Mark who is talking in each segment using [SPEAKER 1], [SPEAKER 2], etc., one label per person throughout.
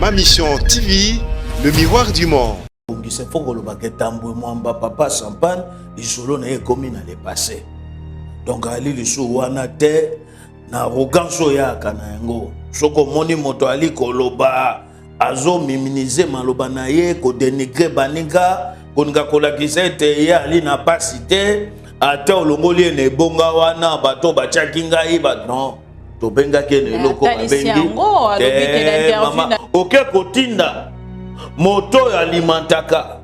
[SPEAKER 1] Ma Mission TV, le miroir du monde.
[SPEAKER 2] C'est fort le baguette tambour mwamba papa champagne les solo na commis dans le passé. Donc ali le sou wana te na arrogance ya kanango. Soko moni moto ali koloba azo minimiser maloba na ye ko dénigrer baninga koninga kolakisa te ya ali na pasité ata olongoli ne bonga wana bato bachakinga iba non to benga ke ne loko babengi mama oke kotinda moto alimentaka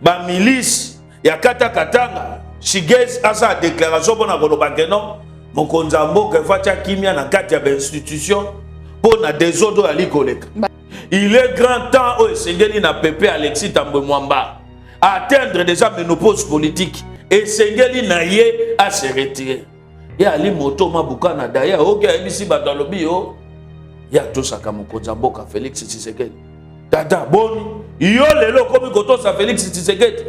[SPEAKER 2] ba milice ya kata katanga Shigez asa déclaration pona koloba ke non mokonza mboka facha kimia na kati ya institution pona désordre ali koleka. Il est grand temps au Sengeli na Pepe Alexis Tambwe Mwamba atteindre déjà ménopause politique et Sengeli na ye à se retirer. Ya ali moto mabuka na daya oke ebisi batalobi yo ya tosaka mokonza mboka Félix Tshisekedi. Tata boni yo lelo komi kotosa Félix Tshisekedi.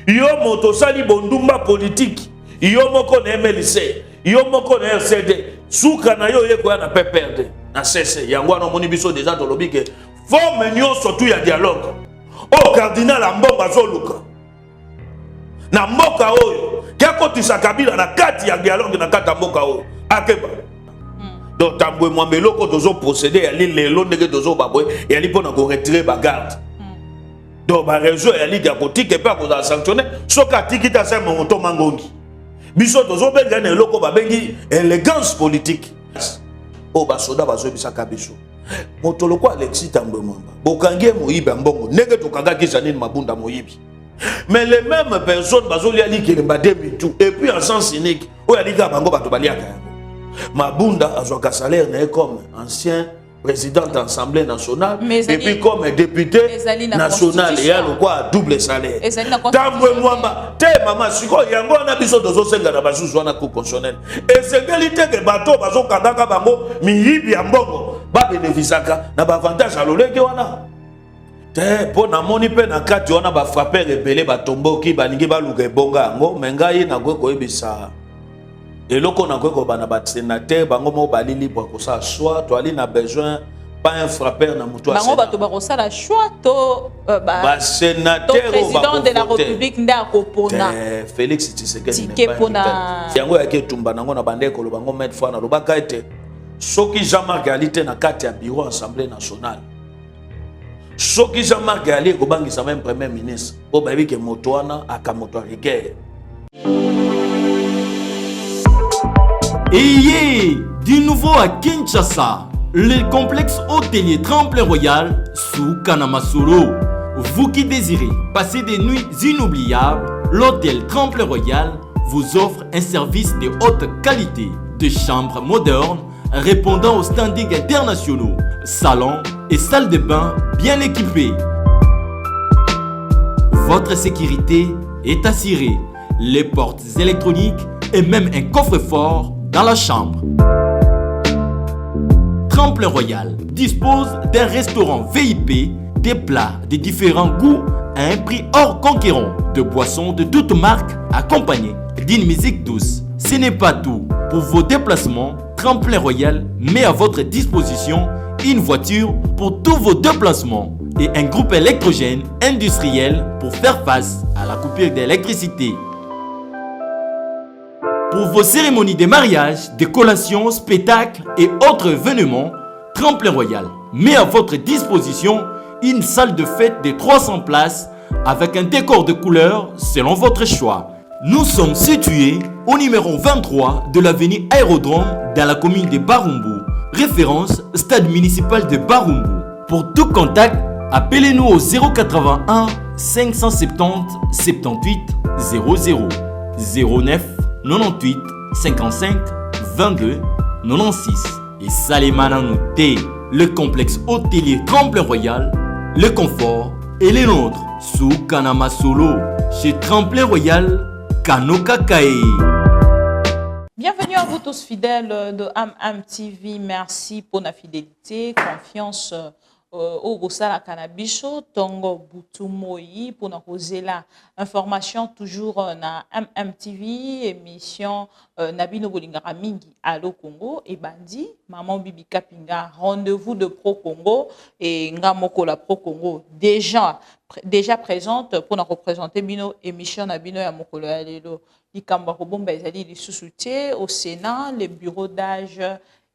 [SPEAKER 2] Yo moto sali bondumba politique. Yo moko na MLC. Yo moko na RCD. Suka na yo ye ko na PPRD. Na cesse yango na moni biso déjà tolobi ke forme nyo surtout ya dialogue. O cardinal Ambonga zoluka. Na mboka oyo kako tisakabila na kati ya dialogue na kati ya mboka oyo. Akeba. Donc Tambwe Mwamba loko tozo procéder ya li lelo ndenge tozo babwe ya li pona ko retirer ba garde. Donc ba réseau ya li diabotique pas ko sanctionner soka tikita sa monto mangongi. Biso tozo benga na loko ba bengi élégance politique. O ba soda bazo bisaka biso. Moto loko Alexis Tambwe Mwamba. Bokangie moyiba mbongo ndenge tokanga kisa nini mabunda moyibi. Mais les mêmes personnes bazo li ali kelemba demi-tout et puis en sens cynique o ya li ka bango bato baliaka. Mabunda a son salaire comme ancien président de l'Assemblée nationale et puis comme député national il y a le quoi double salaire. Tambwe Mwamba te mama siko yango na biso dozo senga na basusu wana ko constitutionnel et sécurité que bato bazo kandaka bango miyibi ya mbongo ba bénéficiaka na ba avantage aloleke wana te po na moni pe na kati wana ba frapper rebelle batomboki baningi baluka bonga ngo mengai na ko ebisa. Et là, on a un sénateur, on a libre pour ça, soit tu as besoin pas un frappeur dans mon
[SPEAKER 3] choix. Président de la République n'a
[SPEAKER 2] Félix Tshisekedi. Yango yake tumba nango na bande ko lobango mettre fois na lobaka ete soki Jean-Marc Alité na kati ya bureau Assemblée nationale. Soki Jean-Marc Alité ko bangisa même premier ministre. Po babi ke moto wana akamoto rigueur.
[SPEAKER 4] Ayez du nouveau à Kinshasa, le complexe hôtelier Tremplin Royal sous Kanamasolo. Vous qui désirez passer des nuits inoubliables, l'hôtel Tremplin Royal vous offre un service de haute qualité, de chambres modernes répondant aux standards internationaux, salons et salles de bain bien équipées. Votre sécurité est assurée, les portes électroniques et même un coffre-fort dans la chambre. Tremplin Royal dispose d'un restaurant VIP, des plats de différents goûts à un prix hors conquérant, de boissons de toutes marques accompagnées d'une musique douce. Ce n'est pas tout. Pour vos déplacements, Tremplin Royal met à votre disposition une voiture pour tous vos déplacements et un groupe électrogène industriel pour faire face à la coupure d'électricité. Pour vos cérémonies de mariage, de collations, spectacles et autres événements, Tremplin Royal met à votre disposition une salle de fête de 300 places avec un décor de couleurs selon votre choix. Nous sommes situés au numéro 23 de l'avenue Aérodrome dans la commune de Barumbu, référence stade municipal de Barumbu. Pour tout contact, appelez-nous au 081 570 78 00 09 98 55 22 96 et Salimana Nouté, le complexe hôtelier Tremplin Royal, le confort et les nôtres sous Kanamasolo chez Tremplin Royal Kanoka Kae.
[SPEAKER 3] Bienvenue à vous tous fidèles de AM TV, merci pour la fidélité, confiance au Bosala Canabiso, Tongo Butumoyi, pour nous poser la information toujours na MTV, émission Nabino Bolingara Mingi, Allo Congo, et Bandi, Maman Bibi Kapinga, rendez-vous de Pro Congo, et Ngamoko la Pro Congo, déjà présente pour nous représenter Bino, émission Nabino ya Mokolo Alelo, Likamba Robomba Ezali, les sous-soutiens au Sénat, le bureau d'âge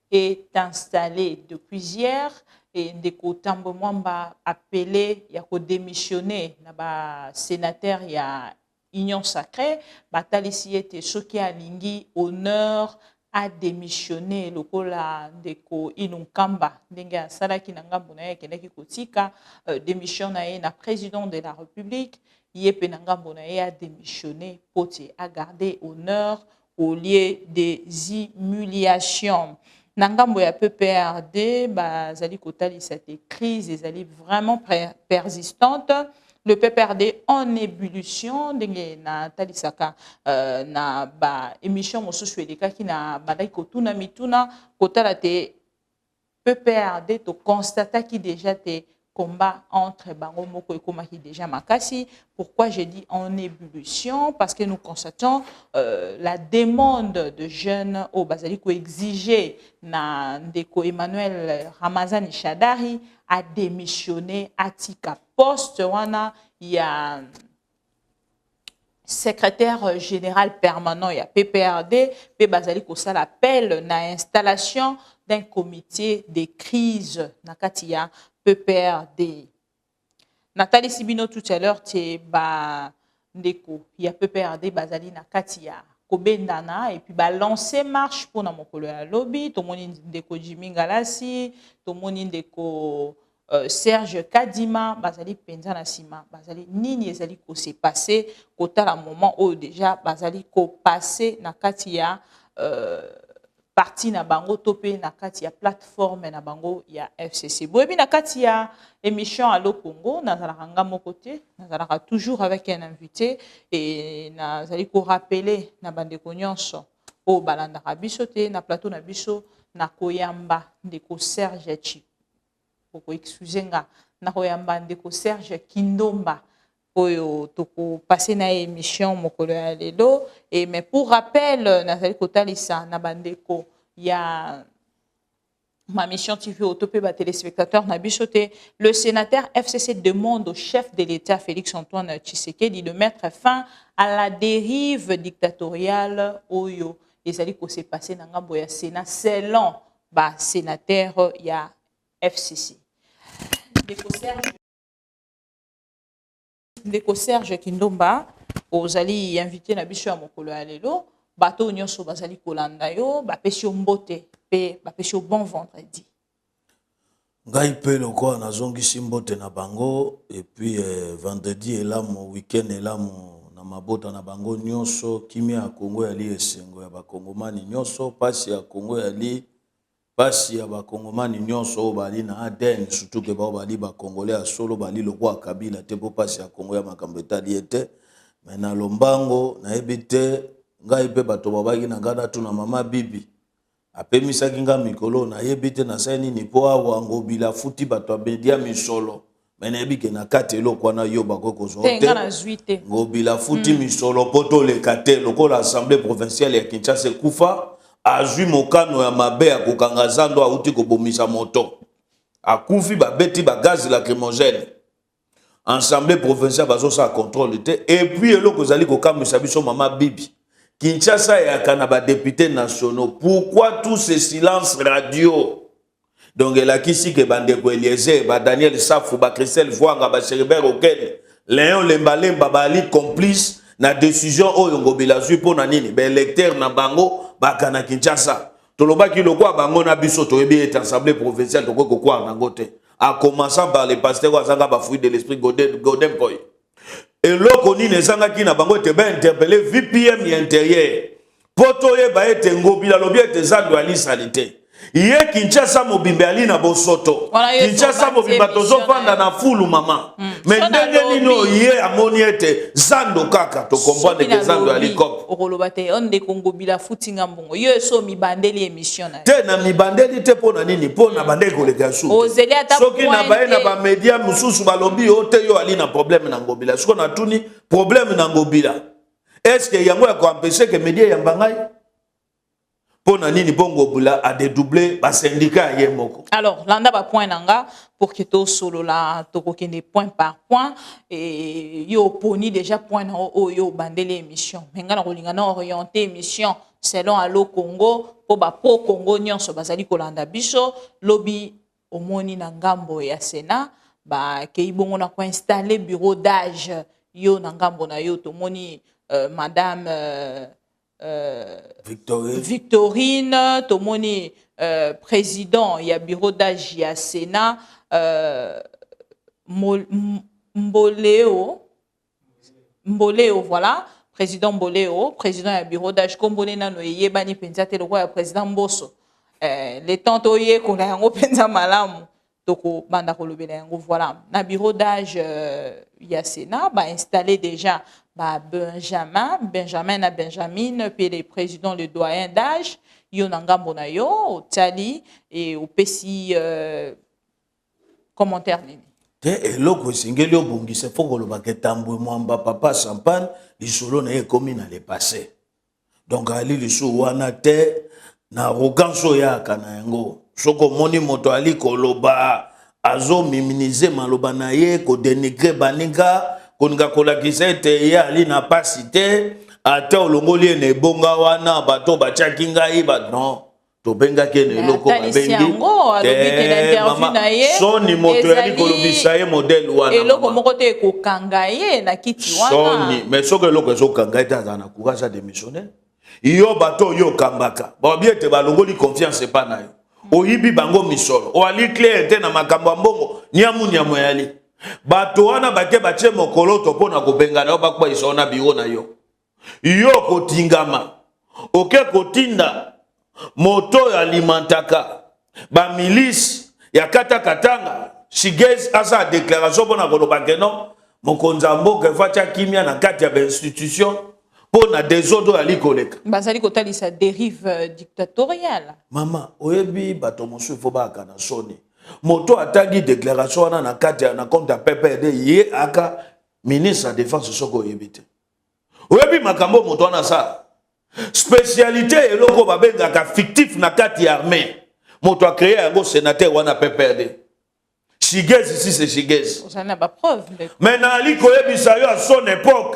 [SPEAKER 3] est installé depuis hier. Et ndeko tambo mwamba appelé ya ko démissionner na ba sénateur ya Union Sacrée batalisi ete soki alingi honneur a démissionné lokola ndeko Inunkamba ndenge asalaki na ngambo na ye kendaki kotika démission na ye na président de la République yepe na ngambo na ye a démissionné pote a garder honneur au lieu des humiliations. Nangambo ya PPRD, zali kotali cette crise, ezali vraiment persistante. Le PPRD en ébullition, dengue na talisaka na ba émission mosusu eleka ki na badai kotuna mituna kotala te PPRD to constata ki déjà te combat entre bango moko ekomaki déjà makasi. Pourquoi j'ai dit en ébullition? Parce que nous constatons la demande de jeunes au Bazaliko exiger na ndeko Emmanuel Ramazani Shadari a démissionné à tika poste wana il y a secrétaire général permanent il y a PPRD pe Bazaliko ça l'appelle na installation d'un comité de crise na katia PPRD. Nathalie Sibino tout à l'heure, c'est ndeko, il y a PPRD bazali na katia kobendana et puis lancer marche pour na mokolo ya lobby, to moni ndeko Jimmy Galasi, to moni ndeko Serge Kadima bazali penza na sima, bazali nini ezali ko se passer kota la moment où déjà bazali ko passer na katia parti na bango topé na kati ya plateforme na bango ya FCC. Boyebi na kati ya émission Allo Congo, nazalaka ngamo côté, nazalaka toujours avec un invité et nazali ko rappeler na bandeko nyonso o balanda biso te na plateau na biso na koyamba ndeko Serge Chi. Poko excusenga na koyamba ndeko Serge Kindomba. Oyo toko passer na émission mokolo ya lelo et mais pour rappel nazali kotalisa na bandeko ya ma mission TV autopé ba téléspectateurs na bichoté le sénateur FCC demande au chef de l'État Félix Antoine Tshisekedi de mettre fin à la dérive dictatoriale oyo ezali ko se passer na ngambo ya Sénat selon ba sénateur ya FCC. Ndeko Serge Kindomba ozali invité na biso ya mokolo ya lelo bato nyonso bazali kolanda yo bapesi yo mbote pe bapesi yo bon vendredi
[SPEAKER 2] ngai pe lokwa nazongisi mbote na bango et puis vendredi elamo week-end elamo na mabota na bango nyonso kimia ya Kongo ya li esengo ya bakongomani nyonso pasi ya Kongo ya li pasi ya bakongomani nyonso bali na ADN surtout que bali ba congolais ya solo bali lokwa Kabila te po pasi ya Kongo ya makambo etali ete mais na lombango na ebite ngai pe bato babaki na ngana tu na mama bibi apemisaki nga mikolo na yebite na seni ni po awa ngobila futi bato abedia misolo mais na yebike na kati eloko na yo bakoko zote ngobila futi misolo poto le kate lokola assemblée provinciale ya Kinshasa kufa azui mokano ya mabe ya kokanga zando auti kobomisa moto akufi babeti ba gaz lacrymogène assemblée provinciale bazo sa contrôle te et puis eloko zali kokamisa biso mama bibi Kinshasa ya kanaba députés nationaux pourquoi tout ce silence radio donc la kisi ke bandeko Eliezer ba Daniel Safou ba Christelle Voanga ba Cheribert Oken Léon Lembalemba bali complice na décision oyo ngobila zui pona nini ba électeur na bango ba kana Kinshasa tolobaki lokwa bango na biso toyebi et assemblée provinciale to ko kwa nango te a commençant par les pasteurs azanga ba fruit de l'esprit Godem Koy et loko ni nezanga ki na bango te ba interpeller VPM intérieur poto ye ba ete ngobila lobi ete zando ali sanité Yé Kinshasa mobimbe ali na bosoto. Kinshasa mobimba tozofanda na fulu mama. Mais ndenge nino yé amoni ete zando kaka to comprendre que zando helicoptère.
[SPEAKER 3] Okolobate onde Congo bila futinga mbongo. Yo so mi bandeli émission na.
[SPEAKER 2] Te na mi bandeli te pona nini pona bandeli koleka su.
[SPEAKER 3] Ozeli ata
[SPEAKER 2] soki na baye na ba media mususu balobi o te yo ali na problème na ngobila. Siko na tuni problème na ngobila. Est-ce que yango ya ko empêcher que media yambangai? Pona nini bongo bula a dédoubler ba syndicat yemoko.
[SPEAKER 3] Alors, landa ba point nanga pour que to solo la to kokende point par point et yo poni déjà point na o yo bandeli émission. Menga na kolinga na orienter émission selon Allo Congo po ba po Congo nyonso bazali kolanda biso lobby omoni na ngambo ya Sénat ba ke ibongo na ko installer bureau d'âge yo na ngambo na yo to moni madame Victorine, Tomoni, président, il y a bureau d'âge, il y a Sénat, Mboléo, voilà, président Mboléo, président, il y a bureau d'âge, comme on est dans le Yébani Penzate, le roi, président Bosso. Les tantos yé, qu'on a un penza malam, toko banda kolobele, voilà. Dans bureau d'âge, il y a Sénat, bah installé déjà. Benjamin na Benjamin, puis les présidents, le doyen d'âge, Yonanga Bonayo, Tali et au PC commentaire.
[SPEAKER 2] Et l'autre, c'est que le bon, c'est faut que le baquet tambour, moi, papa, sampan, les solos n'est commis dans le passé. Donc, ali les sous wana te, na arrogance ya kanayango. Soko moni moto ali koloba, azo miminize maloba na ye, ko dénigrer baninga, konga kolakisa ete ya ali na pasite ata olongoli ne bonga wana bato bachaki ngai ba non to benga ke ne loko babengi soni moto ya kolobisa ye modèle wana
[SPEAKER 3] eloko moko te ko kangaye na kiti wana
[SPEAKER 2] soni mais soko eloko zo kangaye ta na courage à démissionner yo bato yo kambaka ba biete balongoli confiance pa na yo oyibi bango misolo o ali clair te na makambo mbongo nyamu yali bato wana bake bache mokolo to pona kobengana bakwa isona biro na yo yo kotingama oke kotinda moto ya alimentaka ba milice ya katanga Shigez asa déclaration pona koloba keno mokonza mboka facha kimia na kati ya institution pona désordre ali koleka
[SPEAKER 3] bazali kotali sa dérive dictatoriale
[SPEAKER 2] mama oyebi bato mosu fo ba kana soni moto atagi déclaration wana na kati na compte ya PPRD ye aka ministre de défense soko yebite oyebi makambo moto wana sa spécialité eloko babengaka fictif na kati ya armée moto a créé yango sénateur wana PPRD Shigez ici c'est Shigez
[SPEAKER 3] ça n'a pas preuve
[SPEAKER 2] mais na ali koyebisa yo à son époque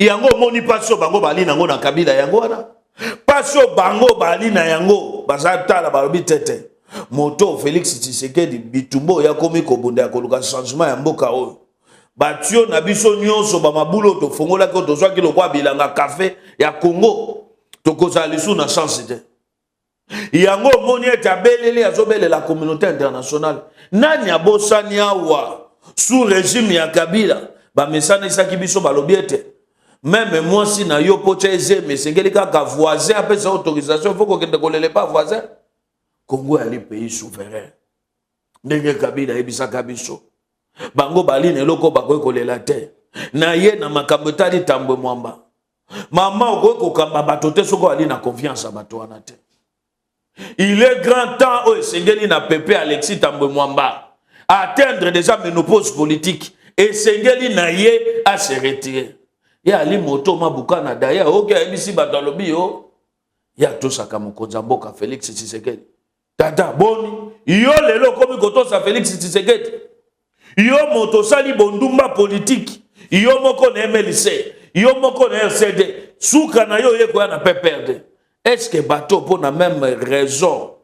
[SPEAKER 2] yango moni paso bango bali nango na kabila yango wana paso bango bali na yango bazatala balobi tete moto Félix Tshisekedi bitumbo ya komi kobunda ya koluka changement ya mboka oyo batio na biso nyonso ba mabulo to fongola ko to zwaki lokwa bilanga café ya Congo to kozali sous na chance te yango moni etabelele azobele la communauté internationale nani abosani awa sous régime ya Kabila ba mesana isaki biso balobi ete même moi si na yo poche eze mesengeli kaka voisin apesa autorisation faut que kolele pas voisin Congo est un pays souverain. Ndenge Kabila ebisaka biso. Bango bali ne loko bakoy kolela te. Na ye na makambo tali tambwe mwamba. Mama okoy kokamba bato te soko ali na confiance bato wana te. Il est grand temps o esengeli na Pepe Alexis Tambwe Mwamba atteindre déjà ménopause politique et sengeli na ye à se retirer. Ya ali moto mabuka na daya oke ebisi bato lobi yo ya tosaka mokonza mboka Félix Tshisekedi. Tata boni yo lelo komi kotosa Félix Tshisekedi yo moto sali bondumba politique yo moko na MLC yo moko na RCD suka na yo yeko na PPRD est-ce que bateau pour la même raison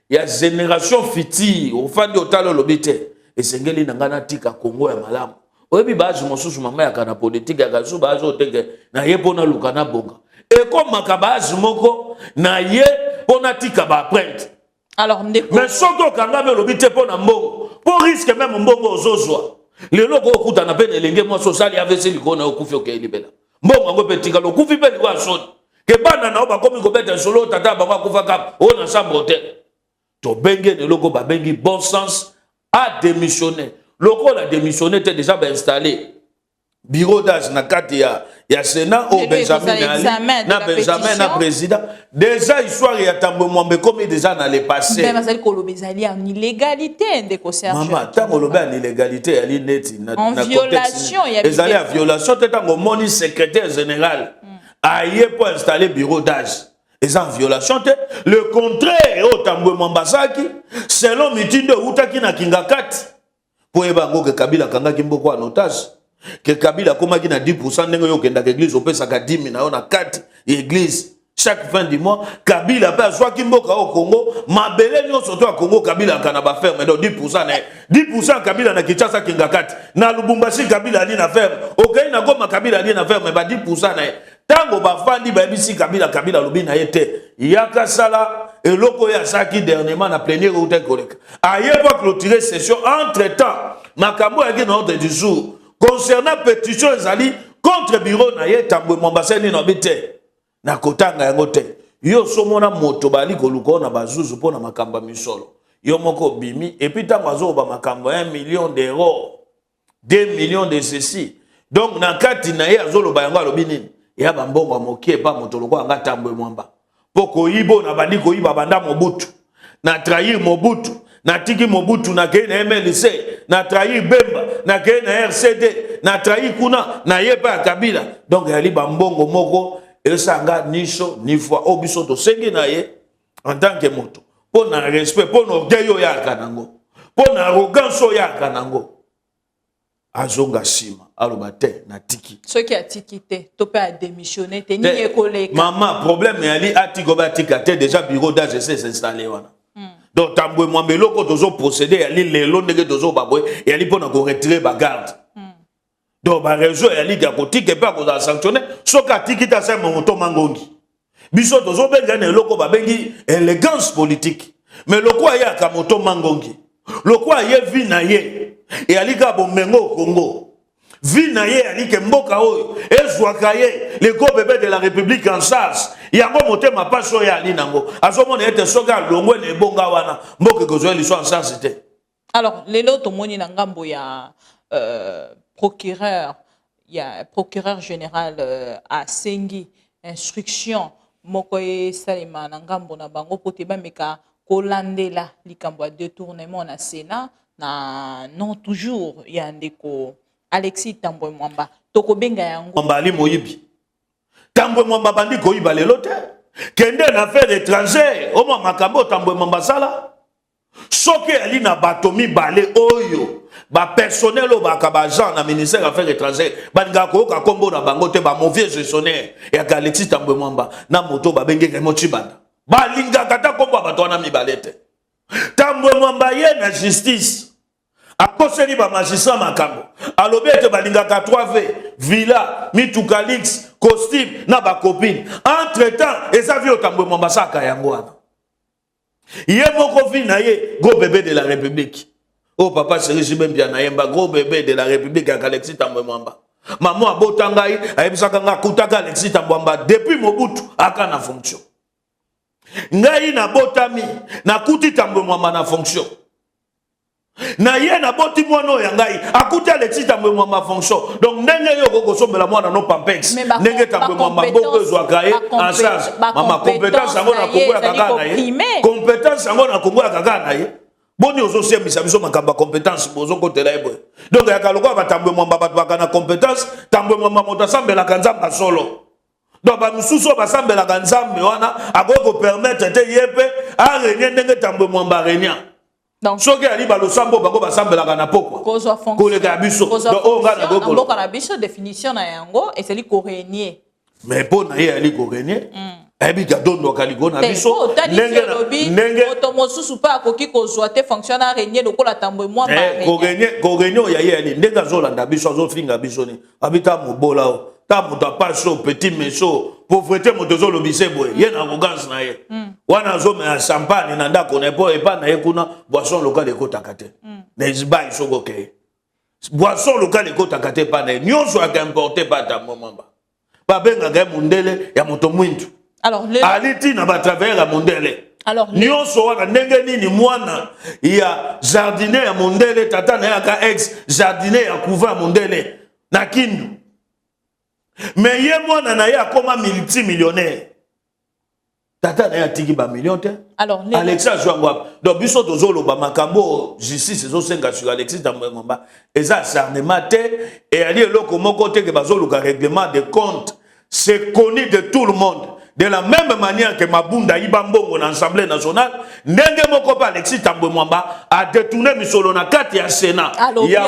[SPEAKER 2] il y a génération future au fandi otalo lobite et sengeli nangana tika Congo ya malamu oyebi bazi mosusu mama ya kana politique ya kasu bazo oteke na ye pona lukana bonga et comme makabazi moko na ye pona tika ba prêtre.
[SPEAKER 3] Alors,
[SPEAKER 2] mais soto kanga me lobite pona mbongo pour risque même mbongo ozozwa lelo ko kuta na pene lenge mo sociali avese likona okufi okelibela mbongo ngo petika lokufi pe kwa soni ke bana na ba komi ko beta solo tata ba kufa kap ona sambo te to bengi ne loko ba bengi bon sens a démissionné. Loko la démissionné était déjà installé. Bureau d'âge na kati ya Sénat au Benjamin Ali, na Benjamin na président. Déjà histoire ya Tambwe Mwamba comme déjà dans le passé.
[SPEAKER 3] Mais Mazali Kolobezali en illégalité de concert.
[SPEAKER 2] Maman, tant que en illégalité, elle est nette.
[SPEAKER 3] En violation, il y a.
[SPEAKER 2] Les alliés en violation, c'est un moni secrétaire général. Aïe pour installer bureau d'âge. Et en violation, le contraire au Tambwe Mwamba Saki, selon meeting de Outaki na Kingakat, pour ebango que Kabila Kanga Kimboko en otage. Que Kabila koma ki na 10% nengo yo kenda l'église opé saka 10 000 na 4 église chaque fin du mois Kabila pa soit kimboka au Congo mabele nyo surtout à Congo Kabila kana ba ferme donc 10% Kabila na Kinshasa kinga 4 na Lubumbashi Kabila ali na ferme okay na Goma Kabila ali na ferme ba 10% na tango ba fandi ba bisi Kabila lobi na yete yaka sala eloko ya saki dernièrement na plénière ou tel collègue aye pas clôturer session entre-temps makambo ya ki na ordre du jour. Concernant pétition ezali contre bureau na ye Tambwe Mwamba seni no bite na kotanga yango te yo somona moto bali koluko na bazuzu pona makamba misolo yo moko bimi et puis tango azo ba makamba 1 million d'euros 2 millions de ceci donc na kati na ye azoloba yango alobi nini ya bambongo mokie pa moto loko anga Tambwe Mwamba poko yibo na bandi ko yiba banda Mobutu na trahir Mobutu na tiki Mobutu na kei na MLC na trahir Bemba na kei na RCD na trahir kuna na yepa Kabila donc yali bambongo moko esanga nisho ni fois obiso to sengi na ye en tant que moto pour na respect pour na orgueil ya kanango pour na arrogance ya kanango azonga sima aloba te na tiki
[SPEAKER 3] ceux qui a tiki te to pa démissionner te ni ekoleka
[SPEAKER 2] maman problème yali atiko ba tika te déjà bureau d'âge s'est installé wana. Donc Tambwe Mwamba loko tozo procéder yali lelo ndenge tozo babwe yali pona ko retirer ba garde. Donc ba réseau yali ka kotike pa ko sanctionner soka tiki ta sa moto mangongi. Biso tozo benga ne loko ba bengi élégance politique. Mais loko aya ka moto mangongi. Loko aye vi na ye yali ka bomengo Congo. Vi na ye yali ke mboka oyo ezwaka ye le gros bébé de la République en charge. Yango motema paso ya linango azomona ete soka longwe ne bonga wana mboke kozwe liso en charge te.
[SPEAKER 3] Alors lelo tomoni na ngambo ya procureur général a sengi instruction moko e salima na ngambo na bango pote ba meka kolandela likambo ya détournement na Sénat na non toujours ya ndeko Alexis Tambwe Mwamba toko benga yango
[SPEAKER 2] Mwamba ali moyibi Tambwe Mwamba bandi koyiba lelo te kende na affaire étrangère omo makambo Tambwe Mwamba sala soke ali na batomi balé oyo ba personnel o ba agent na ministère affaires étrangères banga ko ka kombo na bango te ba mauvais gestionnaire ya Alexis Tambwe Mwamba na moto ba bengeke mochibanda balinga kata kombo bato na mibale te Tambwe Mwamba ye na justice akoseli ba magistrat makambo alobi ete balingaka 3V villa mitukalix costume na ba copine entre temps eza vi Tambwe Mwamba saka yango wana ye moko vi na ye gros bébé de la République oh papa Serge Bembia na yemba gros bébé de la République ya Alexis Tambwe Mwamba maman abotangai ayebisaka nga kutaka Alexis Tambwe Mwamba depuis Mobutu aka na fonction ngai na botami na kuti Tambwe Mwamba na fonction na ye na boti mwana ya ngai akuti Alexis Tambwe Mwamba fonction donc ndenge yo kokosombela mwana no pampex ndenge Tambwe Mwamba boko zwaka ye en charge mama compétence yango na Congo ya kaka na ye compétence yango na Congo ya kaka na ye boni ozo semisa biso makamba compétence bozo kotela ebo donc ya kaloko ba Tambwe Mwamba bato bakana compétence Tambwe Mwamba moto asambela kanzamba solo donc ba mususu basambela kanzambe wana akoko permettre te yepe a régner ndenge Tambwe Mwamba régner. Donc soki ali ba losambo bango basambela na pokwa
[SPEAKER 3] kozwa fonction
[SPEAKER 2] kolega biso donc o ngana go
[SPEAKER 3] mboka na biso définition na yango et c'est li ko régner
[SPEAKER 2] mais bon na ye ali ko régner ebi ka dondo kaliko na biso
[SPEAKER 3] ndenge otomosusu pa akoki kozwa te fonction na régner lokola Tambwe Mwamba
[SPEAKER 2] ko régner ya ye ali ndenge azolanda biso azofinga biso ni abita mobola o ta moto pas chaud petit méchaud pauvreté moto zo lobise boye ye na arrogance na ye wana zo me champagne na ndako na po epa na ye kuna boisson locale ekotaka te na izba isoko ke boisson locale ekotaka te pa na nyonso aka importé pa Tambwe Mwamba ba benga ga mundele ya moto mwindu
[SPEAKER 3] alors
[SPEAKER 2] aliti na ba travailler ya mundele
[SPEAKER 3] Alors,
[SPEAKER 2] nyonso wana ndenge nini mwana ya jardinier ya mondele tata na yaka ex jardinier ya couvent mondele na Kindu. Mais ye mwana na ya koma multimillionnaire. Tata na ya tiki ba million te.
[SPEAKER 3] Alors,
[SPEAKER 2] Alexis Jouangwa. Donc biso tozolo ba makambo justice zo senga sur Alexis Tambwemba. Eza acharnement te et ali eloko moko te ke bazolo ka règlement de compte. C'est connu de tout le monde. De la même manière que Mabunda Ibambongo dans l'Assemblée nationale, Ndenge moko pa Alexis Tambwemba a détourné misolo na kati ya Sénat.
[SPEAKER 3] Il y a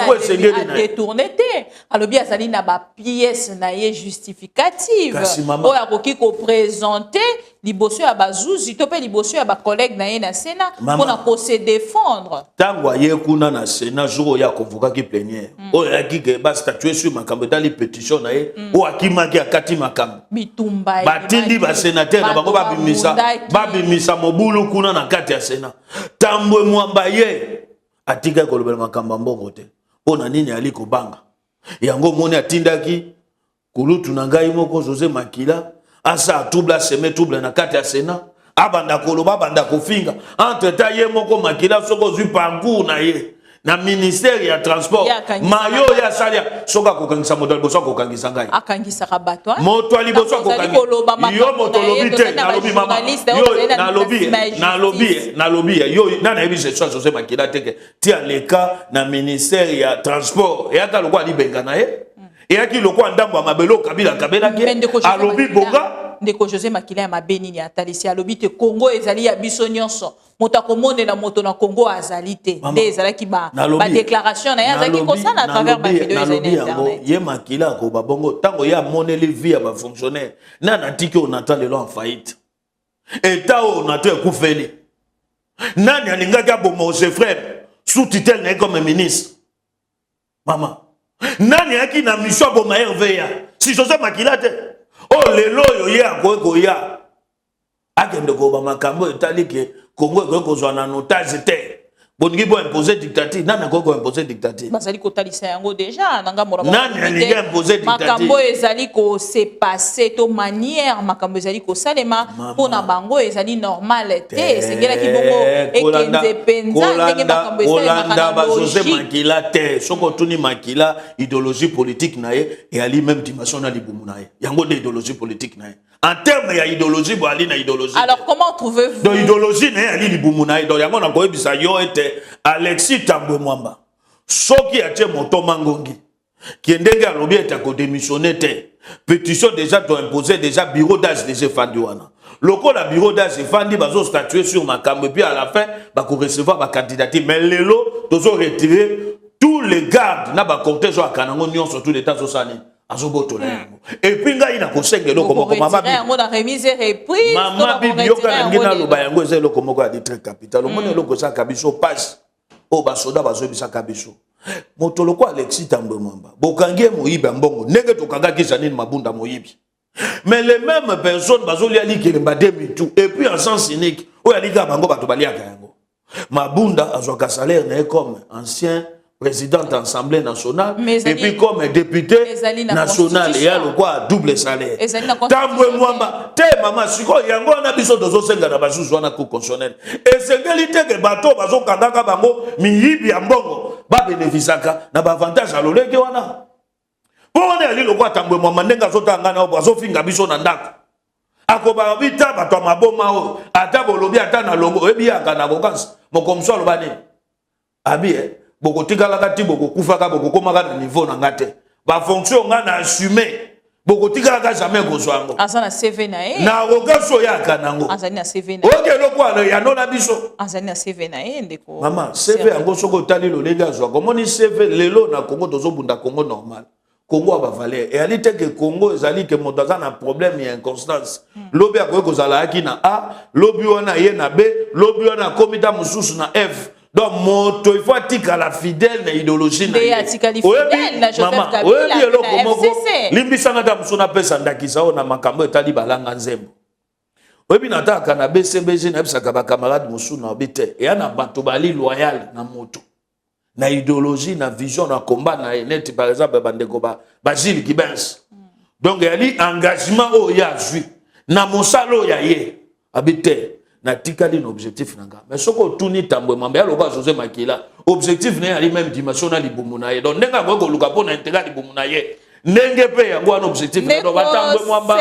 [SPEAKER 3] détourné te. Alors bien ça na ba pièce na ye justificative. O ya koki ko présenter liboso ya bazuzi to pe liboso ya ba collègue na ye na Sénat pour na ko se défendre.
[SPEAKER 2] Tango ye kuna na Sénat jour ya convoqué ki plénière. O ya ki ke ba statuer sur makambo tali pétition na ye o akima ki akati makambo.
[SPEAKER 3] Bitumba
[SPEAKER 2] batindi ba sénateur na bango babimisa mobulu kuna na kati ya Sénat. Tambwemba ye atika kolobela makambo mbongo te. Pona nini ali kobanga. Yango moni atindaki kulutu na ngai moko José Makila asa tubla seme tubla na kati ya Sénat abanda koloba banda kofinga entre ta ye moko Makila soko zui parcours na ye na ministère ya transport mayo ya salia soka kokangisa moto liboso kokangisa ngai
[SPEAKER 3] akangisa kabatwa
[SPEAKER 2] moto liboso kokangisa yo moto lobite na lobi mama yo na lobi yo nana yebi je sois José Makila teke tia leka na ministère ya transport ya ka lokwa libenga na ye et qui lokwa ndambo mabelo kabila ke alobi bonga
[SPEAKER 3] ndeko José Makila ya mabeni ni atalisi alobi te Congo ezali ya biso nyonso moto akomone na moto na Congo azali te nde ezalaki ba déclaration na ya azaki kosana à travers ba vidéo internet
[SPEAKER 2] ye Makila ko ba bongo tango ya moneli vie ya ba fonctionnaire na natiki on attend le en faillite eta on attend kufeli nani alingaki abomo ses frères sous tutelle na comme ministre mama nani aki na mission boma RVA si José Makila te oh lelo yo ya ko ya akende ko ba makambo etali ke Congo ko zo na notage te bongi bo imposer dictature nana ko imposer dictature
[SPEAKER 3] bazali ko talisa yango déjà nanga mora
[SPEAKER 2] nani alingi imposer dictature
[SPEAKER 3] makambo ezali ko se passer to manière makambo ezali ko salema pona bango ezali normal te sengela ki bongo ekenze penza ndenge makambo ezali
[SPEAKER 2] ba José Makila te soko tuni Makila idéologie politique na ye et ali même dimension na libumu na ye yango de idéologie politique na ye en termes ya idéologie bo ali na idéologie
[SPEAKER 3] alors comment trouvez-vous
[SPEAKER 2] donc idéologie na ali libumu na ye donc yango na ko ebisa yo ete Alexis Tambwemba soki atie moto mangongi qui ndenge alobi eta ko démissionner te pétition déjà doit imposer déjà bureau d'âge déjà fandi wana loko la bureau d'âge fandi bazo statuer sur makambo puis à la fin ba ko recevoir ba candidature mais lelo tozo retirer tous les gardes na ba cortège wa kanango nyon surtout l'état sociali azobotola yango et puis ngai na kosengelo komoko mama bi
[SPEAKER 3] yango na remise reprise
[SPEAKER 2] mama bi yoka na ngina loba yango ezelo komoko ya très capital omoni loko sa kabiso passe o basoda bazobisa kabiso moto loko Alexis Tambwemba bokangie moyibi mbongo ndenge tokangaki Janine Mabunda moyibi mais les mêmes personnes bazolia likelemba demi-tout et puis en sens cynique o yalika bango bato baliaka yango Mabunda azwaka salaire na comme ancien président de l'Assemblée nationale et puis comme député national et a le quoi double salaire. Tambwemba te mama siko yango na biso dozo senga na basusu wana ko constitutionnel. Et sengelité que bato bazo kandaka bango miyibi ya mbongo ba bénéficiaka na ba avantage à loleke wana. Pone ali le quoi Tambwemba ndenga zotanga na bazo finga biso na ndako. Akoba bita bato maboma o ata bolobi ata na longo ebi aka na bokansa mokomso lobane. Abi boko tikala kati boko kufaka boko komaka na niveau na ngate ba fonction nga na assumer boko tikala ka jamais kozwango
[SPEAKER 3] azana CV na e
[SPEAKER 2] na rogaso ya kanango
[SPEAKER 3] azani na CV na
[SPEAKER 2] oke lokwa ya nona biso
[SPEAKER 3] azani na CV na e ndeko
[SPEAKER 2] mama CV yango soko tali lo lega zwa komoni CV lelo na Congo tozo bunda Congo normal Congo ba valeur et ali te que Congo ezali que moto azana problème ya inconstance lobi akoye kozala aki na A lobi wana ye na B lobi wana komita mususu na F. Donc, moto, il faut attirer la fidèle na idéologie na
[SPEAKER 3] fidèle na Joseph Kabila na FCC.
[SPEAKER 2] Limbisanga da musona pesa ndakisa ona makambo etali balanga nzembo. Oyebi nataka na BCBG na bisaka ba camarade musuna obite. Et na bato bali loyal na moto. Na idéologie, na vision, na combat na net par exemple bandeko ba Gilles Kibens. Donc, il y a engagement o ya zui. Na mosalo ya ye. Habite. na tikali na objectif nanga mais soko tuni tambwe mamba ya loba José Makila objectif ne ali même dimension na libumu na ye donc ndenga ko luka pona intégrer libumu na ye ndenge pe yango wana objectif na batambwe mwamba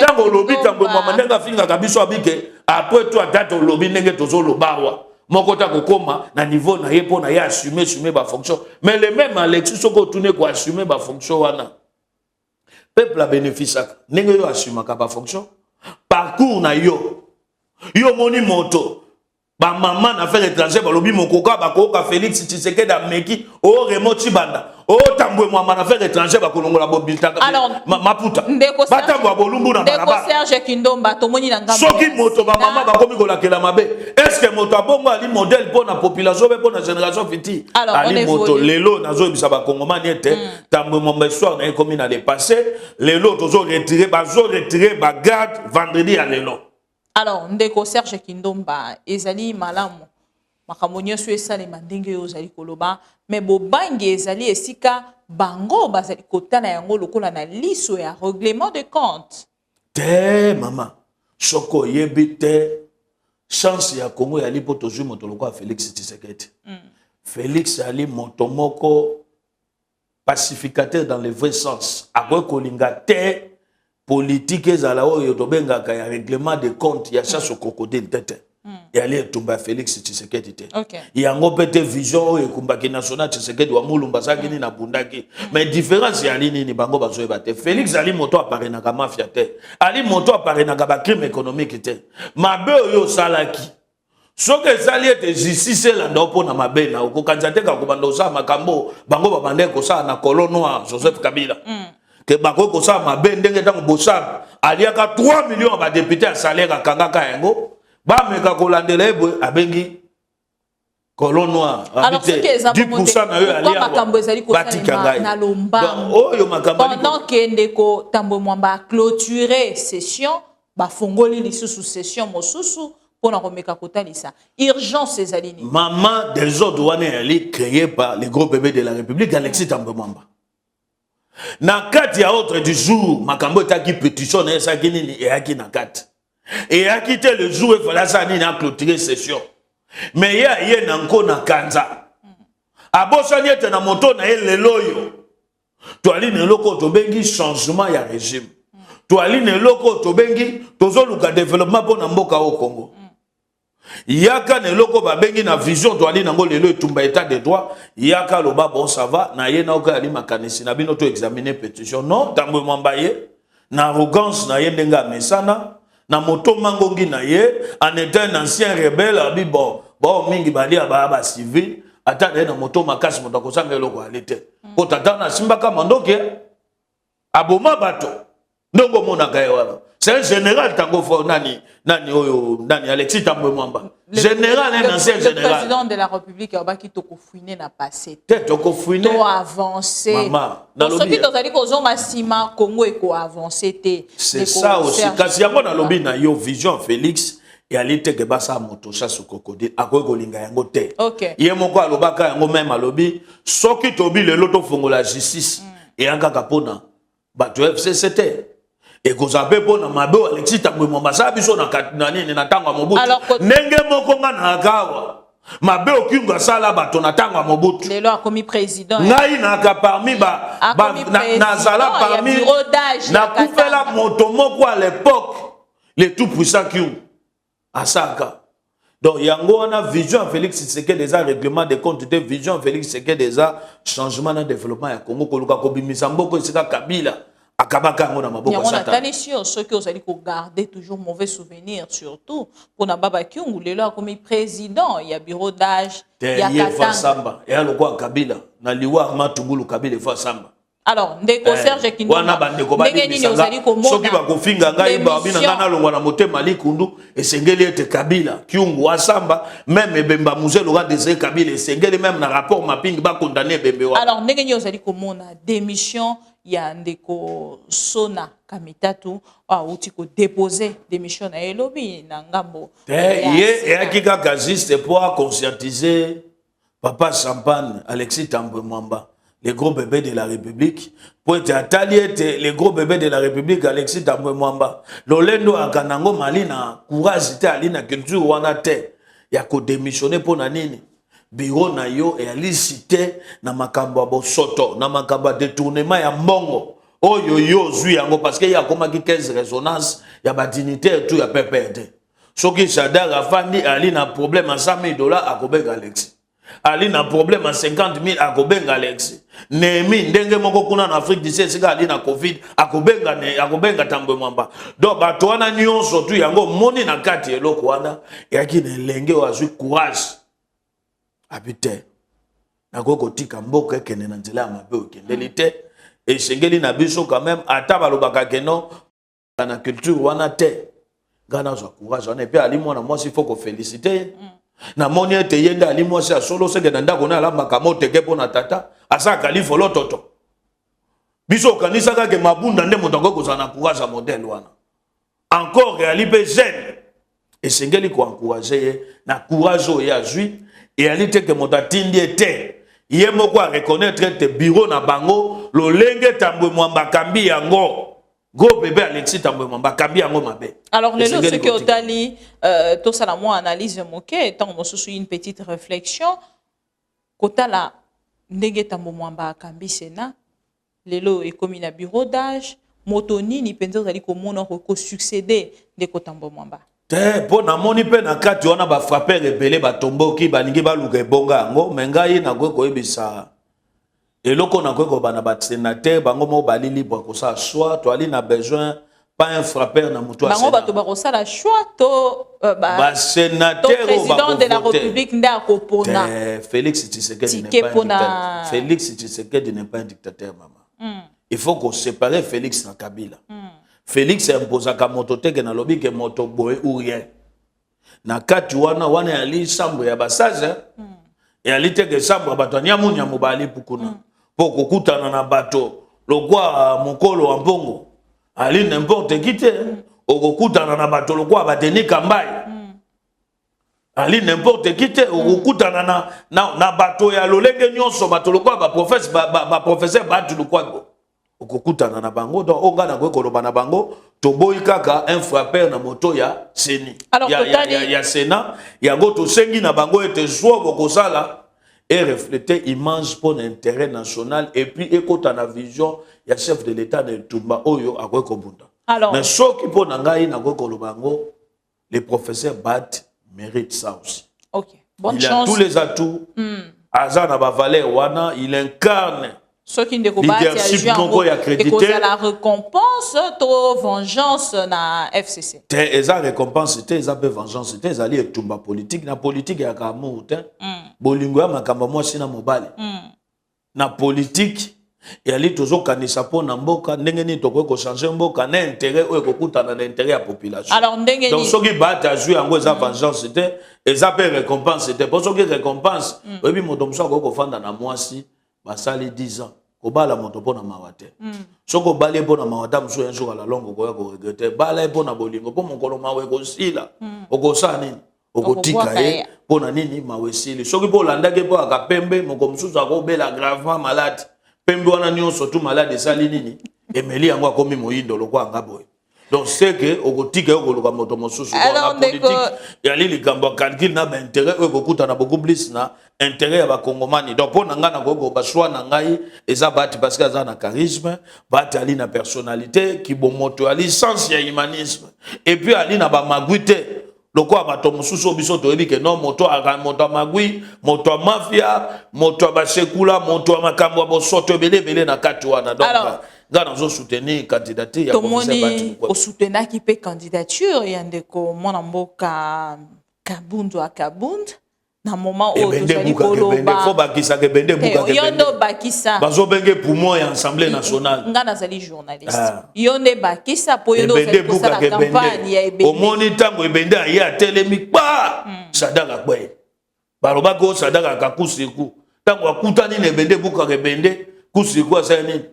[SPEAKER 2] tango lobi tambwe mwamba ndenga finga kabiso abike après toi date lobi ndenge tozo lobawa moko ta kokoma na niveau na ye pona ya assumer ba fonction mais le même Alexis soko tuni ko assumer ba fonction wana peuple a bénéficié ndenge yo assumer ka ba fonction parcours na yo moni moto ba maman na faire étranger ba lobi mokoka ba koka Félix Tshisekedi ameki o remoti banda o tambwe mwamba na faire étranger ba kolongola bobiltaka maputa batambwa bolumbu na balaba
[SPEAKER 3] Serge Kindomba tomoni na ngambo
[SPEAKER 2] soki moto ba maman ba komi kolakela mabe est-ce que moto abongo ali modèle pour na population be pour na génération fiti ali moto lelo nazo ebisa ba kongomani ete tambwe mwamba histoire na ekomi na le passé lelo tozo retirer ba garde vendredi à lelo.
[SPEAKER 3] Alors, ndeko Serge Kindomba, ezali malamu. Makambo nyonso esalema ndenge yo ozali koloba, mais bobangi ezali esika bango bazali kotana yango lokola na liso ya règlement de compte.
[SPEAKER 2] Te mama, soko yebi te chance ya Congo ya lipo tozui moto lokola Félix Tshisekedi. Félix ali moto moko pacificateur dans le vrai sens. Akwe kolinga te politique ezala oyo tobenga ka ya règlement de compte ya chasse au crocodile tete ya ali etumba Félix Tshisekedi te yango pete vision oyo ekumbaki national Tshisekedi wa mulumba sakini na bundaki mais différence ya nini ni bango bazoye bate Félix ali moto apare na ka mafia te ali moto apare na ka ba crime économique te mabe oyo salaki soke ezali ete justice elanda opona mabe na okokanza te ka kobanda osala makambo bango babande kosala na colonne noire Joseph Kabila que bako ko sa mabe ndenge tango bosam aliaka 3 millions ba député à salaire akangaka yango ba meka ko landela ebwe abengi colonne noire habité 10% na yo alia
[SPEAKER 3] makambo ezali ko na lombango
[SPEAKER 2] oyo makambo
[SPEAKER 3] pendant que ndeko tambwe mwamba clôturer session ba fongoli lisusu session mosusu pona ko meka kotalisa urgence ezali ni
[SPEAKER 2] maman des ordres wana ali créé par les gros bébés de la République Alexis Tambwe Mwamba. Na kati ya autre du jour, makambo etaki pétition na esa kinini eyaki na kati. Eyaki te le jour il fallait ça ni na clôturer session. Mais ye na nko na kanza. Abosani ete na moto na ye leloyo. To ali ne loko to bengi changement ya régime. To ali ne loko to bengi tozo luka développement pour na mboka au Congo. Yaka ne loko ba bengi na vision to ali nango lelo etumba état de droit yaka loba bon ça va na ye na oka ali makanisi na bino to examiner pétition non Tambwe Mwamba ye na arrogance na ye ndenga mesana na moto mangongi na ye en étant un ancien rebelle abi bon mingi bali ba civil ata na moto makasi moto kosanga eloko alite ko tata na simbaka mandoke aboma bato ndongo mona kaye wala. C'est un général tango fo nani Alexis Tambwe Mwamba. Général un ancien général.
[SPEAKER 3] Le président de la République a baki toko fouiner na passé.
[SPEAKER 2] Toko fouiner.
[SPEAKER 3] To avancer.
[SPEAKER 2] Maman.
[SPEAKER 3] Dans ce qui tozali ko zonga sima Congo eko avancer te.
[SPEAKER 2] C'est ça aussi. Kasi yango na lobi na yo vision Félix et alite ke basa moto chasse crocodile akoy ko linga yango te.
[SPEAKER 3] OK.
[SPEAKER 2] Ye moko alobaka yango même alobi soki tobi le loto fongola justice et anga kapona bato FCCT. Et qu'on s'appelle pour na mabo Alexis Tambwe Mwamba sa biso na nani na tango mobutu ndenge moko nga na kawa mabe okinga sala bato na tango mobutu
[SPEAKER 3] lelo akomi président
[SPEAKER 2] ngai na ka parmi na sala parmi na kufela moto moko à l'époque les tout puissants qui asaka donc yango na vision Félix Tshisekedi des règlement de compte de vision Félix Tshisekedi des changement na développement ya Congo koluka ko bimisa mboko esika Kabila.
[SPEAKER 3] On a tani sur ceux qui ont garder toujours mauvais souvenirs, surtout pour Nababa Kyungu, le là comme président, il y a bureau d'âge, il y a
[SPEAKER 2] Katanga. Il y a le quoi Kabila, na liwa matungulu Kabila fa samba.
[SPEAKER 3] Alors, ndeko Serge Kindomba, ndenge nini ozali komona
[SPEAKER 2] soki bakofinga ngai babina ngana longwa na motema likundu esengeli ete Kabila Kyungu asamba même ebemba muzelo ga désiré Kabila esengeli même na rapport mapping ba condamner bembe wa.
[SPEAKER 3] Alors, ndenge nini ozali komona démission ya ndeko Sona Kamitatu uti ko déposer démission na elobi na ngambo.
[SPEAKER 2] Ye akika ka juste pour conscientiser Papa Champagne Alexis Tambwe Mwamba. les gros bébés de la République. Pour être atalié, les gros bébés de la République, Alexis Tambwe Mwamba. Lolendo Akanango Malina, courage, Alina culture, wana te. Ya ko démissionner pour nanini. Bureau na yo et alicité na makambo bosoto, na makambo détournement ya mbongo. Oh yo zui yango parce que y a comme 15 résonance, y a ba dignité tout ya PPD. Soki Sadar afandi ali na problème à $100,000 à Kobenga Alexis. Ali na problème à 50,000 à Kobenga Alexis. Nemi ndenge moko kuna na Afrique du Sud sika ali na Covid à Kobenga Tambwe Mwamba. Donc bato wana nyonso tu yango moni na kati eloko wana yaki na lenge wa zui courage. Habite na koko tika mboka ekene na nzela ya mabe okendeli te esengeli na biso quand même ata balobaka keno na culture wana te ngana za courage wana pe ali mwana mwasi faut ko féliciter na moni ete yenda ali mwasi a solo seke na ndako na alambaka moteke pona tata asaka lifolo toto biso kanisa ka ke mabunda nde moto ngoko na courage modèle wana encore ali pe jeune esengeli ko encourager na courage o ya zui. Et elle était que mon tatindi était. Yé moko a reconnaître te bureau na bango. Lo lenge Tambwe Mwamba kambi yango. Go bébé Alexis Tambwe Mwamba kambi yango mabe.
[SPEAKER 3] Alors le lot ce que otali tout ça la moi analyse moqué tant on sous une petite réflexion. Kota la ndenge Tambwe Mwamba kambi sena. Le lot est comme un bureau d'âge. Motoni ni penzo zali ko mona ko succéder de Tambwe Mwamba.
[SPEAKER 2] Te po na moni pe na kati wana ba frapper rebelle ba tomboki ba ningi ba luka bonga ngo mengai na ko ebisa eloko na ko bana ba sénateur bango mo bali libre ko ça soit to ali na besoin pas un frappeur na mutu
[SPEAKER 3] bango ba to ba ko sala choix to
[SPEAKER 2] ba sénateur
[SPEAKER 3] président de la République nda ko pona
[SPEAKER 2] Félix Tshisekedi n'est pas un dictateur. Félix Tshisekedi n'est pas un dictateur maman. Il faut qu'on sépare Félix na Kabila. Félix impose ka moto teke na lobi ke moto boye ou rien. Na kati wana ali sambo ya basage. Et ali teke sambo bato nyamu bali pukuna. Po kokutana na bato lokwa mokolo wa mbongo. Ali n'importe qui te. Okokutana na bato lokwa bateni kambai. Ali n'importe qui te okokutana na bato ya lolenge nyonso bato lokwa ba professeur batu lokwa. Okokutana na bango donc onga na koloba na bango toboyi kaka un frappeur na moto ya seni ya Sénat yango to sengi na bango ete soit bokosala et refléter image pour l'intérêt national et puis ekota na vision ya chef de l'état de Tumba oyo akweko bunda. Mais soki po na ngai na koloba bango les professeurs Bat méritent ça aussi.
[SPEAKER 3] OK. Bonne
[SPEAKER 2] chance. Il a tous les atouts. Azana ba valeur wana il incarne
[SPEAKER 3] ceux qui ne leadership et la récompense to vengeance na FCC.
[SPEAKER 2] Eza récompense te eza pe vengeance te eza li etumba politique na politique ya kamu te. Bolingo ya makambo mwasi na mobali. Na politique ya li tozo kanisa po na mboka ndenge ni toko ko changer mboka na intérêt o ekokutana na intérêt ya population.
[SPEAKER 3] Alors ndenge ni donc
[SPEAKER 2] soki bata jouer yango eza vengeance te eza pe récompense te pour soki récompense obi moto mso ko fanda na mwasi basali 10 ans. Kobala moto pona mawate. Soko bale pona mawata mso un jour à la longue ko ya ko regretter. Bala pona bolingo po mokolo mawe ko sila. Okosa nini? Okotika ye pona nini mawe sili. Soki po landake po akapembe moko msusu akobela gravement malade. Pembe wana nyonso tout malade sali nini? Emeli yango akomi moyindo lokwa ngaboy. Donc c'est que okotika okoloka moto mosusu na politique ya li likambo calcul na intérêt ekokuta na beaucoup plus na intérêt ya ba kongomani. Donc pour nanga na koko ba choix na ngai eza bati parce que eza na charisme, bati ali na personnalité ki bon moto ali sens ya humanisme et puis ali na ba maguite lokwa bato mosusu biso to ebi ke non moto magui, moto mafia, moto ba sekula, moto makambo bosoto belebele na kati wana. Donc ngana zo soutenir candidature ya
[SPEAKER 3] professeur Bati au soutenir qui peut candidature ya ndeko mwana mboka Kabundu akabund na moment où tozali koloba
[SPEAKER 2] faut bakisa ke bende buka ke
[SPEAKER 3] yondo bakisa
[SPEAKER 2] bazo benge poumon ya assemblée nationale
[SPEAKER 3] ngana zali journaliste yonde bakisa po yondo zali kosala campagne ya ebende
[SPEAKER 2] omoni tango ebende ya telemi pa sadaka kwe baloba ko sadaka kakusiku tango akutani ne bende buka ke bende kusiku asa nini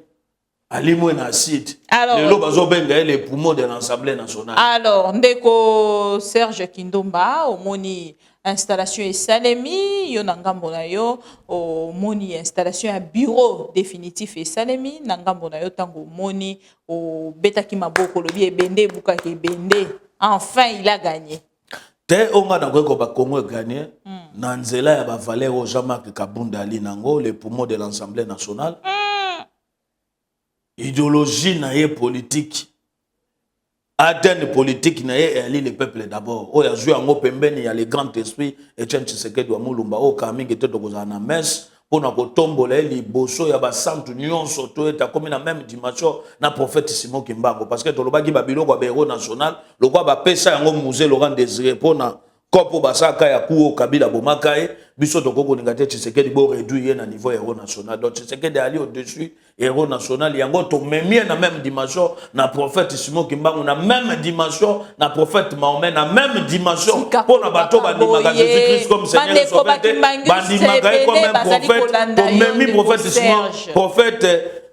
[SPEAKER 2] Alimwe na acide.
[SPEAKER 3] Alors,
[SPEAKER 2] Le bazo benga les poumons de l'Assemblée nationale.
[SPEAKER 3] Alors, ndeko Serge Kindomba, au moni installation et salemi, yo nangambo na yo, au moni installation et bureau définitif et salemi, nangambo na yo tango moni, au beta ki maboko lobi e bende buka ke bende. Enfin, il a gagné.
[SPEAKER 2] Te onga na kweko ba Congo gagné, na nzela ya ba Valère o Jean-Marc Kabunda ali nango, les poumons de l'Assemblée nationale. Idéologie na ye politique. Atteindre politique na ye ali le peuple d'abord. O ya joué en pembeni ya le grand esprit Etienne Tshisekedi wa Mulumba o kamingi te tokozana na messe pona ko tombola li boso ya ba santu nyonso to eta comme na même dimension na prophète Simon Kimbango parce que tolobaki ba biloko ba héros national lokwa ba pesa yango musée Laurent Désiré pona kopo basaka ya kuo Kabila bomakae biso tokoko ningate Tshisekedi bo réduire na niveau héros national donc Tshisekedi ali au-dessus héros national yango to memie na même dimension na prophète Simon Kimbangu na même dimension na prophète Mahomet na même dimension pour na bato bandimaka Jésus-Christ comme Seigneur et Sauveur bandimaka comme un prophète to memie prophète Simon prophète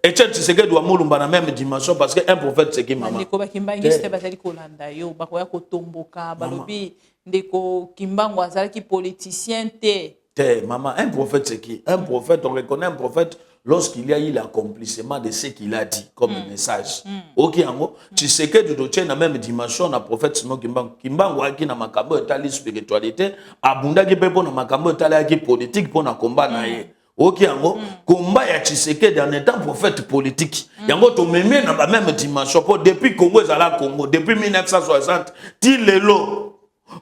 [SPEAKER 2] Etienne Tshisekedi wa Mulumba na même dimension parce que un prophète c'est qui maman
[SPEAKER 3] ndeko bakimbangi ste bazali kolanda yo bakoya kotomboka balobi ndeko Kimbangu azalaki politicien te
[SPEAKER 2] maman un prophète c'est qui un prophète on reconnaît un prophète lorsqu'il y a eu l'accomplissement de ce qu'il a dit comme message. Ok, yango, tu sais que tu dois na même dimension na prophète Simon Kimbangu. Kimbangu aki na makambo etali spiritualité, abunda ki pepo na makambo etali ki politique pour na combat na ye. Ok, yango, combat ya Tshisekedi en étant prophète politique. Yango to memé na ba même dimension pour depuis Congo ezala Congo depuis 1960 til lelo.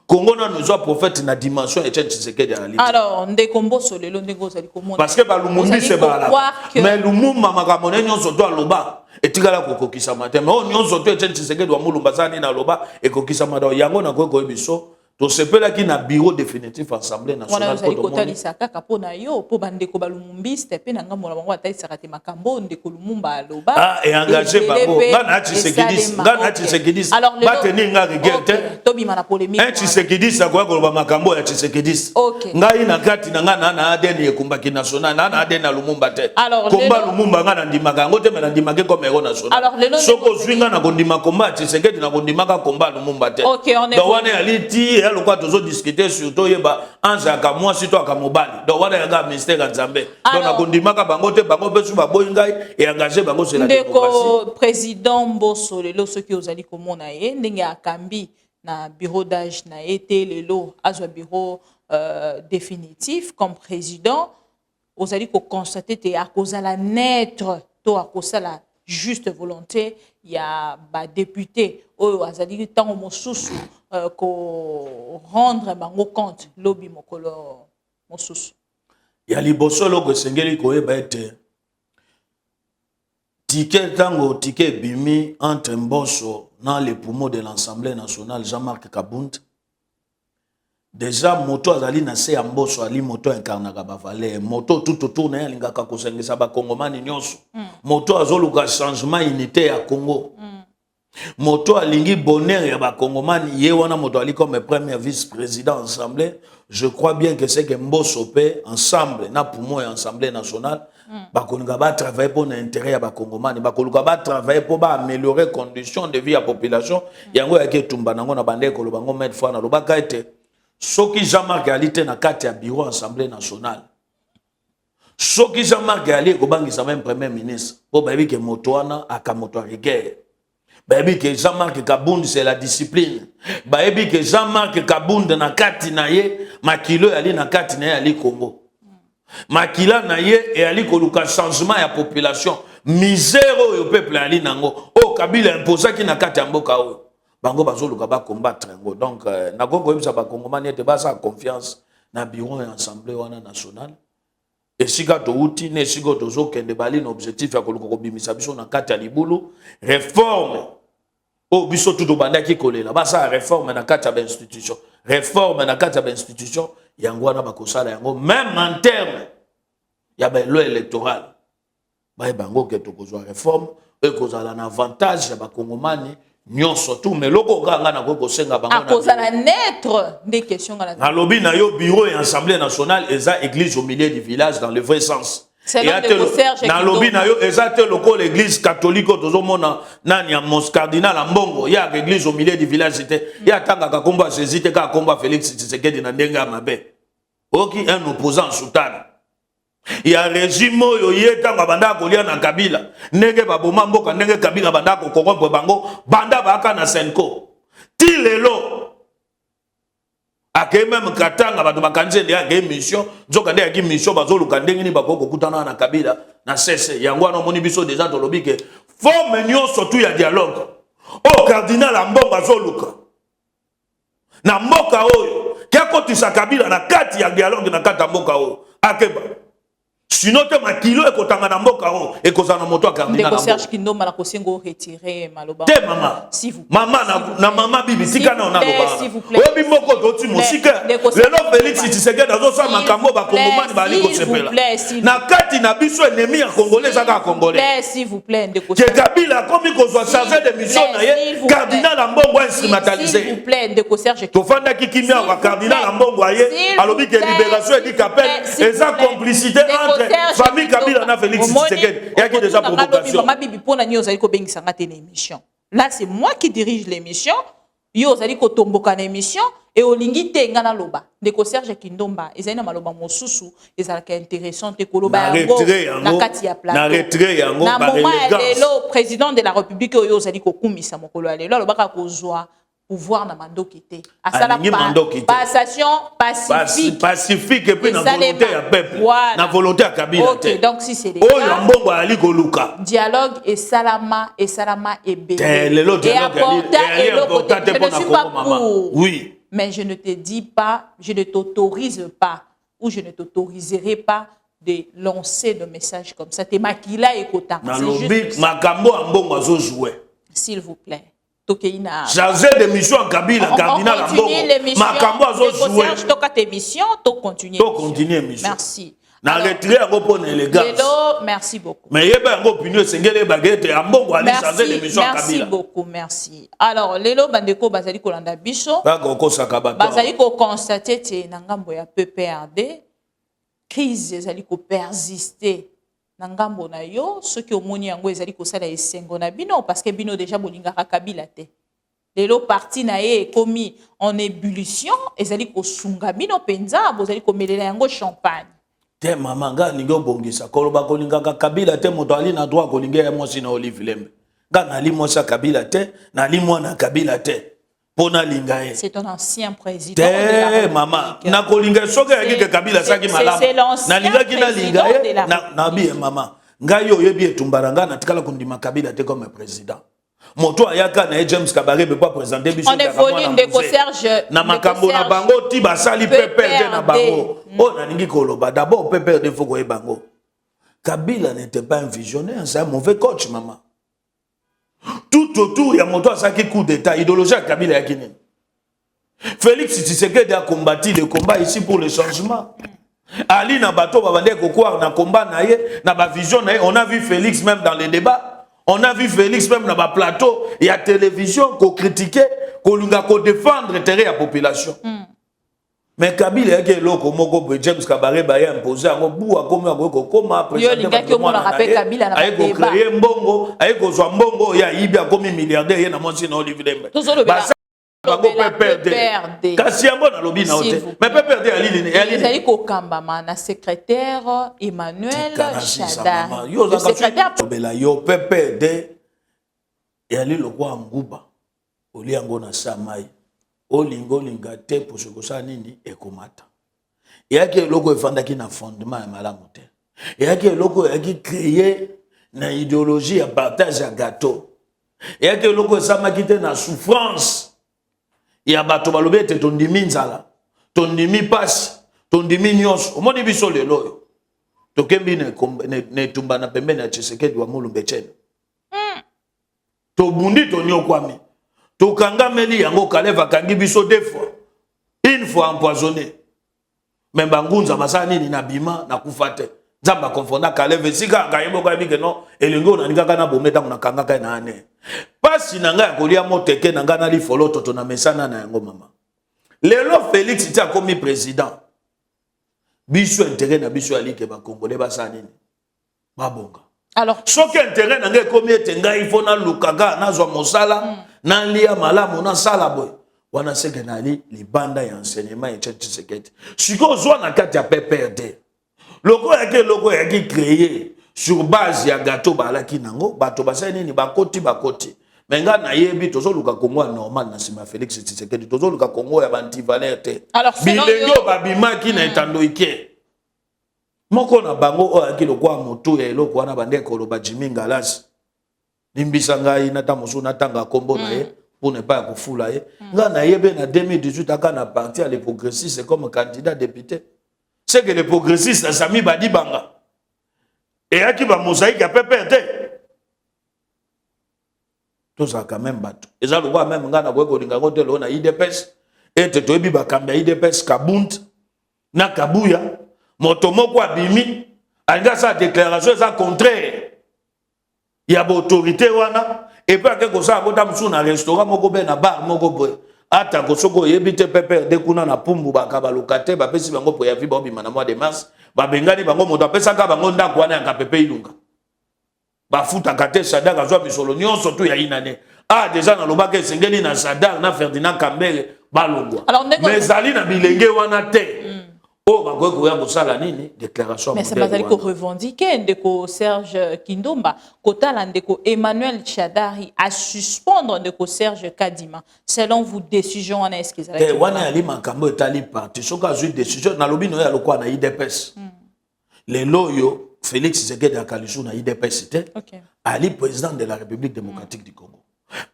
[SPEAKER 2] Congo nous a prophète na dimension Etienne Tshisekedi ali.
[SPEAKER 3] Alors, ndekombo solelo ndeko zali komona.
[SPEAKER 2] Parce que ba Lumumbi c'est bala. Mais Lumumba makamone nyonso to aloba etikala kokokisa matin. Mais nyonso to Etienne Tshisekedi wa Mulumba zani na aloba ekokisa matin. Yango na ko biso to sepela ki na bureau définitif Assemblée nationale
[SPEAKER 3] pour tout le monde. Kaka pona yo po bandeko ba Lumumbiste pe na ngambo na bango atalisa te makambo ndeko Lumumba aloba.
[SPEAKER 2] Ah et engagé babo. Ngana Tshisekedi. Ba tenir nga regret.
[SPEAKER 3] To bima na polémique.
[SPEAKER 2] Un Tshisekedi sa kwa ko ba makambo ya Tshisekedi. Ngai na kati na ngana na ADN ekumbaki national na ADN na Lumumba te. Komba Lumumba ngana ndimaka ngote me na ndimake comme héros national. Soko zwinga na kondima komba Tshisekedi na kondima ka komba Lumumba te. Donc wana aliti le quoi toujours discuter surtout yeba anjaka moi si toi ka mobali donc wana yanga ministère ya Nzambe donc na kondimaka bango te bango besu ba boyingai et engagé bango c'est la démocratie.
[SPEAKER 3] Ndeko président Mboso lelo soki ozali komona ye ndenge akambi na bureau d'âge na été lelo azwa bureau définitif comme président ozali ko constater te akozala naître to akosala juste volonté il y a ba député oyo azali tango mosusu ko rendre bango compte lobi mokolo mosusu
[SPEAKER 2] ya liboso loko sengeli ko eba ete ticket tango ticket bimi entre Mboso dans les poumons de l'Assemblée nationale Jean-Marc Kabunda déjà moto azali na se ya Mboso ali moto incarnaka ba valeur moto tout autour na lingaka ko sengisa ba kongomani nyonso moto azoluka changement unité ya Congo moto alingi bonheur ya ba kongomani ye wana moto ali comme premier vice-président assemblée je crois bien que c'est que Mboso pe ensemble na poumon ya assemblée nationale ba koninga ba travailler pour l'intérêt ya ba kongomani ba koluka ba travailler pour ba améliorer conditions de vie ya population yango ya ketumba nango na bande ko lobango mettre fois na lobaka ete soki Jean-Marc ali te na kati ya bureau assemblée nationale soki Jean-Marc ali ko bangisa même premier ministre po ba bi ke moto wana akamoto rigueur. Baby que Jean-Marc Kabunda c'est la discipline. Baby que Jean-Marc Kabunda na kati na ye makilo ali na kati na ye ali Congo. Makila na ye et ali koluka changement ya population. Misère au peuple ali nango. O Kabila imposa ki na kati ya mboka o. Bango bazoluka ba combattre ngo. Donc na kongo yebisa ba kongomani ete ba sa confiance na bureau et assemblée wana nationale. Et si gato uti ne si gato zo kende bali na objectif ya koluka ko bimisa biso na kati ya libulu réforme o biso tout bandaki kolela ba sa réforme na kati ya institution réforme na kati ya institution yango wana bakosala yango même en terme ya ba loi électorale ba bango ke to kozwa réforme e kozala na avantage ya ba kongomani nyon surtout mais loko kanga na ko senga bango na
[SPEAKER 3] kozala naître des questions
[SPEAKER 2] na lobby na yo bureau et assemblée nationale eza église au milieu du village dans le vrai sens
[SPEAKER 3] Selon Ndeko Serge
[SPEAKER 2] na lobi na yo ezate loko l'église catholique tozomona nani ya mons cardinal Ambongo ya l'église au milieu du village te ya tanga ka komba Jésus te ka komba Félix Tshisekedi na ndenga mabe oki un opposant sultan ya régime oyo yeta banda kolia na Kabila ndenge baboma mboka ndenge Kabila banda ko corrompre bango banda baka na Senko ti lelo ake même katanga bato bakanze ndia ke mission zoka ndia ki mission bazoluka ndenge ni bakoko kutana na Kabila na cesse yango wana moni biso déjà tolobi ke forme nyonso tu ya dialogue o cardinal Ambongo azoluka na mboka oyo kekotisa Kabila na kati ya dialogue na kati ya mboka oyo akeba sinon te makilo ekotanga na mboka oyo ekozana moto ya cardinal
[SPEAKER 3] Ndeko Serge Kindomba na kosengo retirer maloba
[SPEAKER 2] te mama
[SPEAKER 3] s'il vous
[SPEAKER 2] mama na mama bibi tika na onaloba
[SPEAKER 3] s'il vous plaît
[SPEAKER 2] obi moko doti mosika lelo Félix Tshisekedi azosa makambo bakongomani bali kosepela na kati na biso ennemi ya congolais aka congolais
[SPEAKER 3] s'il vous plaît Ndeko
[SPEAKER 2] Serge Kabila komi kozwa chargé de mission na ye cardinal Ambongo instrumentalisé
[SPEAKER 3] s'il vous plaît Ndeko Serge
[SPEAKER 2] tofanda kikimia wa cardinal Ambongo aye alobi ke libération edi kapel eza complicité entre famille Kabila na Félix Tshisekedi il y a qui déjà provocation
[SPEAKER 3] là c'est moi qui dirige l'émission yo zali ko tomboka na émission et olingi te ngana loba Ndeko Serge Kindomba ezali na maloba mosusu ezalaka intéressant te koloba yango na kati ya plateau
[SPEAKER 2] na retrait yango
[SPEAKER 3] na moment lelo président de la république oyo zali ko kumisa mokolo ya lelo alobaka kozwa pouvoir na mandoki te asala passation
[SPEAKER 2] pacifique et puis na volonté ya peuple na volonté ya Kabila
[SPEAKER 3] OK donc si c'est les
[SPEAKER 2] oyo Ambongo ali koluka
[SPEAKER 3] dialogue et salama et bébé
[SPEAKER 2] lelo dialogue
[SPEAKER 3] et
[SPEAKER 2] important te pona Congo maman oui
[SPEAKER 3] mais je ne te dis pas je ne t'autorise pas ou je ne t'autoriserai pas de lancer de messages comme ça te makila ekota
[SPEAKER 2] c'est juste makambo Ambongo azo jouer
[SPEAKER 3] s'il vous plaît
[SPEAKER 2] chargé de mission en Kabila cardinal Ambongo makambo azo jouer
[SPEAKER 3] to continuer
[SPEAKER 2] mission
[SPEAKER 3] merci
[SPEAKER 2] na retrait yango pona élégance
[SPEAKER 3] merci beaucoup
[SPEAKER 2] mais yeba yango opinion sengele bagete Ambongo ali chargé de mission en Kabila
[SPEAKER 3] merci beaucoup merci alors lelo bandeko bazali kolanda biso
[SPEAKER 2] bakokosaka
[SPEAKER 3] bazali ko constater te na ngambo ya PPRD crise ezali ko persister na ngambo na yo soki omoni yango ezali kosala esengo na bino parce que bino déjà bolingaka Kabila te lelo parti na ye ekomi en ébullition ezali kosunga bino penza bozali komelela yango champagne
[SPEAKER 2] te mama nga ningo bongisa koloba kolingaka Kabila te moto ali na droit kolinga ya mwasi na Olive Lembe nga na li mwasi Kabila te na li mwana Kabila te pona linga ye
[SPEAKER 3] c'est un ancien président
[SPEAKER 2] te mama na kolinga soki ya kike Kabila saki malamu na linga ki na linga ye na biye mama nga yo yebi etumbara nga na tikala kundima Kabila te comme président moto ayaka na James Kabarebe pas présenter biso
[SPEAKER 3] on évolue Ndeko Serge
[SPEAKER 2] na makambo na bango ti basali PPRD na bango on a ningi koloba d'abord PPRD faut ko bango Kabila n'était pas un visionnaire c'est un mauvais coach maman tout autour ya moto asaki coup d'état idéologie ya Kabila ya kinini Félix Tshisekedi a combattu le combat ici pour le changement Ali na bato babande ko croire na combat na ye na ba vision na ye on a vu Félix même dans les débats on a vu Félix même dans le plateau et à télévision qu'on critiquait, qu'on défendre le terrain à la population. Mais Kabila est loko moko James Kabarebe a imposé un bout à comme président de créer mbongo, a kozwa mbongo ya ibia comme milliardaire ya na monsi na Olive Lembe. PPRD. Kasi yambo na lobi na hote. Mais PPRD
[SPEAKER 3] ali ko kambama na secrétaire Emmanuel Chadar. Le secrétaire
[SPEAKER 2] Bela yo PPRD yali lokwa nguba. Oli yango na samai. Olingo linga te pour ce que ça nini ekomata. Yaki loko efandaki na fondement ya malamu te. Yaki loko yaki créer na idéologie ya partage ya gâteau. Yaki loko esamaki te na souffrance. Ya bato balobi ete tondimi nzala tondimi pasi tondimi nyonso omoni biso lelo oyo tokembi ne tumba na pembeni ya Tshisekedi wa Mulumbe Chene tobundi tonyokwami tokangameli yango Kaleva kangi biso deux fois une fois empoisonné mais bangunza basala nini na bima na kufa te Nzamba konfonda Kaleva esika ngayebo kwa bike no elengo na nikaka na bometa na kangaka na ane pasi nanga ya kolia moteke nanga na li folo toto na mesana na yango mama lelo Félix ti akomi président biso intérêt na biso alike ba congolais basala nini babonga.
[SPEAKER 3] Alors,
[SPEAKER 2] soki intérêt na ngai komi ete ngai fo na lukaka nazwa mosala na lia malamu na sala boy wana seke na libanda ya enseignement et Tshisekedi siko zwa na kati ya PPRD loko yaki créé sur base ya gâteau balaki nango bato basali ni bakoti menga na yebi tozoluka Kongo normal na sima Félix Tshisekedi tozoluka Kongo ya bantivaleur te bilengo babimaki na etandoike moko na bango o akilo kwa moto ya eloko wana bandeko lo Jimmy Ngalas limbisa ngai nata mosu natanga kombo na ye pour ne pas kufula ye nga na yebe na 2018 aka na parti à les progressistes comme candidat député c'est que les progressistes Sami Badibanga et aki ba mosaïque à PPRD tout ça quand même bato eza lo kwa même nga na ko linga ko te lo na IDPS et te toyebi ba kamba IDPS Kabunt na Kabuya motomoko abimi anga sa déclaration ça contraire ya ba autorité wana et pas que ça bota musu na restaurant moko be na bar moko boy ata ko soko yebite PPRD kuna na pumbu bakaba lokate ba pesi bango po ya vi ba bima na mois de mars ba bengani bango moto apesa ka bango ndako wana ya pepe ilunga ba futa kate sadaka zo bisolo nyonso tu ya inane déjà na lobaka esengeli na Sadar na Ferdinand Kambele balongwa mais ali na bilenge wana te. Oh, déclaration.
[SPEAKER 3] Mais c'est pas ça qu'on revendiquait. Ndeko Serge Kindomba, Kotala Ndeko Emmanuel Tchadari à suspendre Ndeko Serge Kadima. Selon vous, décision en est-ce qu'ils allaient faire?
[SPEAKER 2] Wana ali makambo etali parti. Soka zui décision na lobi no ya lokwa na IDPS. Les loyo Félix Tshisekedi akalishu na IDPS te. Ali président de la République démocratique du Congo.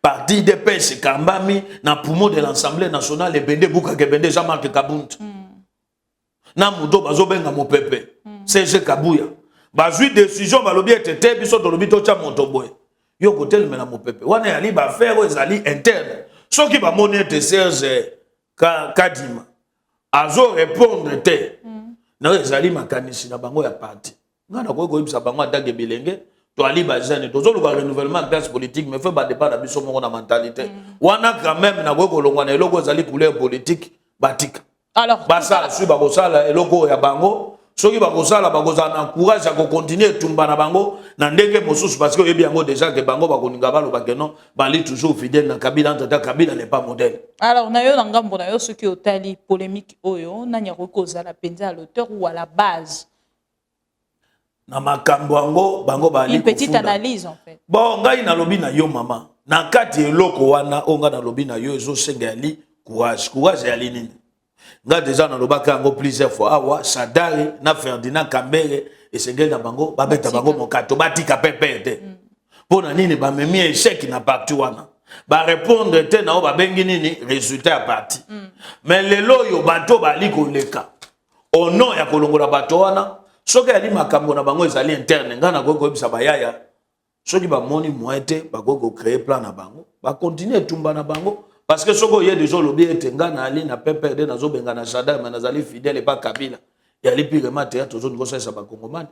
[SPEAKER 2] Parti IDPS kambami na poumon de l'Assemblée nationale et bende buka ke bende Jean-Marc Kabund. Na mudo bazobenga mopepe CG Kabuya bazui décision balobi etete biso to lobi to cha moto boy yo kotel mena mopepe wana yali ba faire ezali interne soki ba moni ete Serge Kadima azo répondre te na ezali makanisi na bango ya parti ngana ko koyibisa bango atange bilenge to ali bazane to zoluka renouvellement de classe politique mais fait ba débat na biso moko na mentalité wana quand même na ko kolongwa na eloko ezali couleur politique batika. Alors, basa su bakosala eloko ya bango soki bakosala bakoza na courage ya continuer tumba na bango na ndenge mosusu parce que yebi yango déjà que bango bakoninga baloba que non bali toujours fidèle na Kabila entre Kabila n'est pas modèle.
[SPEAKER 3] Alors na yo na ngambo na yo soki otali polémique oyo nanya kokoza la penza à l'auteur ou à la base
[SPEAKER 2] na makambo yango bango bali
[SPEAKER 3] une petite analyse en fait.
[SPEAKER 2] Bon ngai na lobi na yo mama na kati eloko wana onga na lobi na yo ezo senga ali courage ya nini. Nga déjà na lobaka yango plusieurs fois awa Sadari na Ferdinand Kambele esengeli na bango babeta bango mokato batika PPRD pona nini ba memi échec na parti wana ba répondre te na o ba bengi nini résultat ya parti mais lelo yo bato bali koleka au nom ya kolongola bato wana soki ali makambo na bango ezali interne nga na koko ebisa bayaya soki ba moni moite ba koko créer plan na bango ba continuer tumba na bango. Parce que ce qu'il y a des gens qui ont ali na PPRD na zo benga na Sadar mais nazali fidèle pas Kabila. Il y a les pires matériels tous autres ça ba Congomani.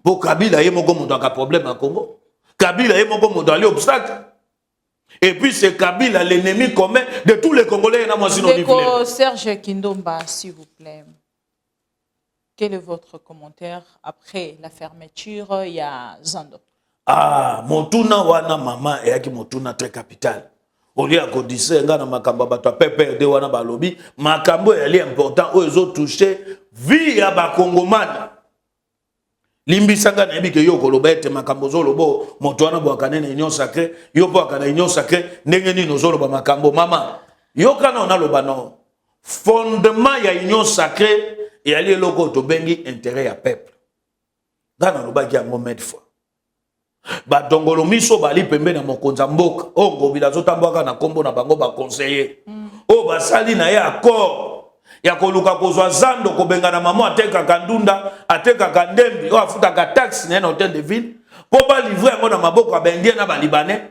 [SPEAKER 2] Pour Kabila yé moko moto ka problème à Congo. Kabila yé moko moto ali obstacle. Et puis c'est Kabila l'ennemi commun de tous les Congolais na moi sinon
[SPEAKER 3] Ndeko Serge Kindomba s'il vous plaît. Quel est votre commentaire après la fermeture il y a Zando?
[SPEAKER 2] Ah, motuna wana mama et aki motuna très capital. Olia kodise nga na makambo bato PPRD wana balobi makambo yali important ozo toucher vie ya ba Kongomani limbisanga na yebike yo koloba ete makambo zolobo moto wana bwakane na union sacrée yo bwakana union sacrée ndenge nini zoloba makambo mama yo kana ona loba no fondement ya union sacrée yali eloko to bengi intérêt ya peuple ngana loba ki yango metfo ba dongolo miso bali pembe na mokonza mboka o ngobila zotambwaka na kombo na bango ba conseiller o basali na ya accord ya koluka kozwa zando kobenga na mama ateka kandunda ateka kandembi o afutaka taxe na hôtel de ville po ba livrer ngo na maboko ba indien na ba libanais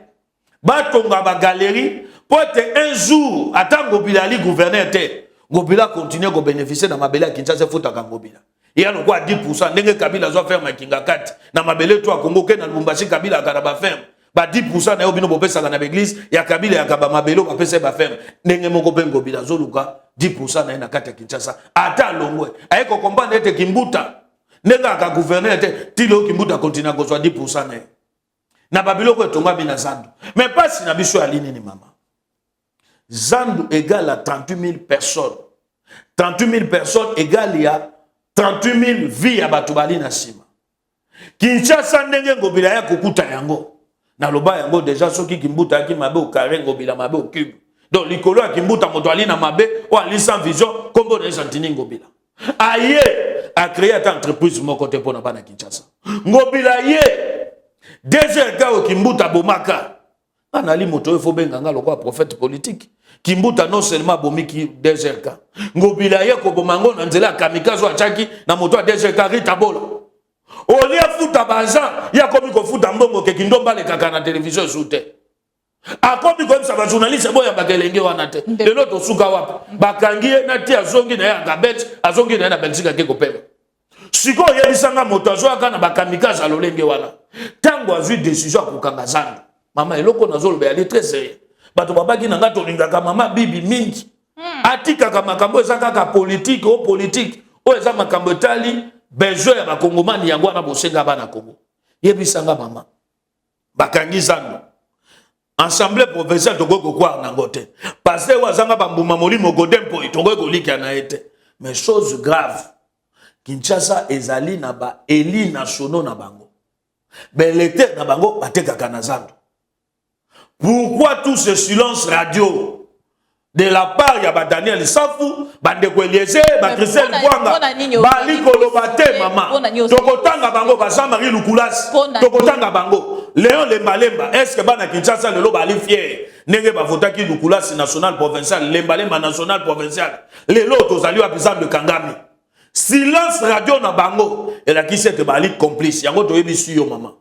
[SPEAKER 2] ba tonga ba galerie pote un jour atango bilali gouverneur te ngobila continue ko bénéficier na mabele ya Kinshasa futaka ngobila. Il y a le quoi 10% ndenge Kabila zo faire makinga kati na mabele to Congo ke na Lubumbashi Kabila akaba ferme ba 10% na yo bino bopesa na église ya Kabila yakaba mabele ba pesa ba ferme ndenge moko bengo bila zo luka 10% na kati ya Kinshasa ata longwe ayeko comprendre ete kimbuta Nenga ka gouverneur te tilo kimbuta continue ko 10% ne. Na babiloko etonga bina Zandu. Mais pas si na biso aline ni mama. Zandu égale à 38 000 personnes. 38 000 personnes égale à 38 000 vies à Batubali na sima. Kinshasa ndenge ngobila ya kukuta yango. Na loba yango déjà soki kimbuta ki mabe au carré ngobila mabe au cube. Donc likolo ya kimbuta moto ali na mabe ou ali sans vision kombo na santini ngobila. Aye a créé ta entreprise mon côté pour na bana Kinshasa. Ngobila ye DGRK au kimbuta bomaka. Anali moto efo benganga lokwa prophète politique. Kimbuta non seulement bomiki DGRK. Ngobila ye ko bomango na nzela kamikazo achaki na moto DGRK ritabola. Olia futa bazan ya komi ko futa mbongo ke kindomba le kaka na télévision soute. Akomi comme ça ba journaliste boya bakelenge wana te. Lelo to suka wapi. Bakangie na ti azongi na ya Gabet, azongi na Belgique ke ko pema. Siko yebisanga moto azoaka na bakamikaze alolenge wana. Tango azui décision ko kanga Zandu. Mama eloko nazoloba ali très sérieux. Bato babaki nanga to lingaka mama bibi mingi. Atika kama makambo ezaka ka politique o politique. O eza makambo tali besoin ya bakongomani yango na bosenga bana Congo. Yebisanga mama. Bakangi Zandu. Assemblée provinciale to ko kwa na ngote. Pasteur wazanga bambuma molimo godempo itongo ko lika na ete. Mais chose grave. Kinshasa ezali na ba eli nationaux na bango. Belecteur na bango batekaka na Zandu. Pourquoi tout ce silence radio de la part ya ba Daniel Safou, Bandeko Eliezer, ba Christelle Bwanga, ba Likolo Bate mama. Tokotanga bango ba Jean-Marie Lukulas, tokotanga bango. Léon Lembalemba, est-ce que bana Kinshasa lelo ba li fier? Nenge ba votaki Lukulas national provincial, Lembalemba national provincial. Lelo tozali wa bizarre de Kangami. Silence radio na bango et la qui s'est bali complice. Yango to yebi suyo mama.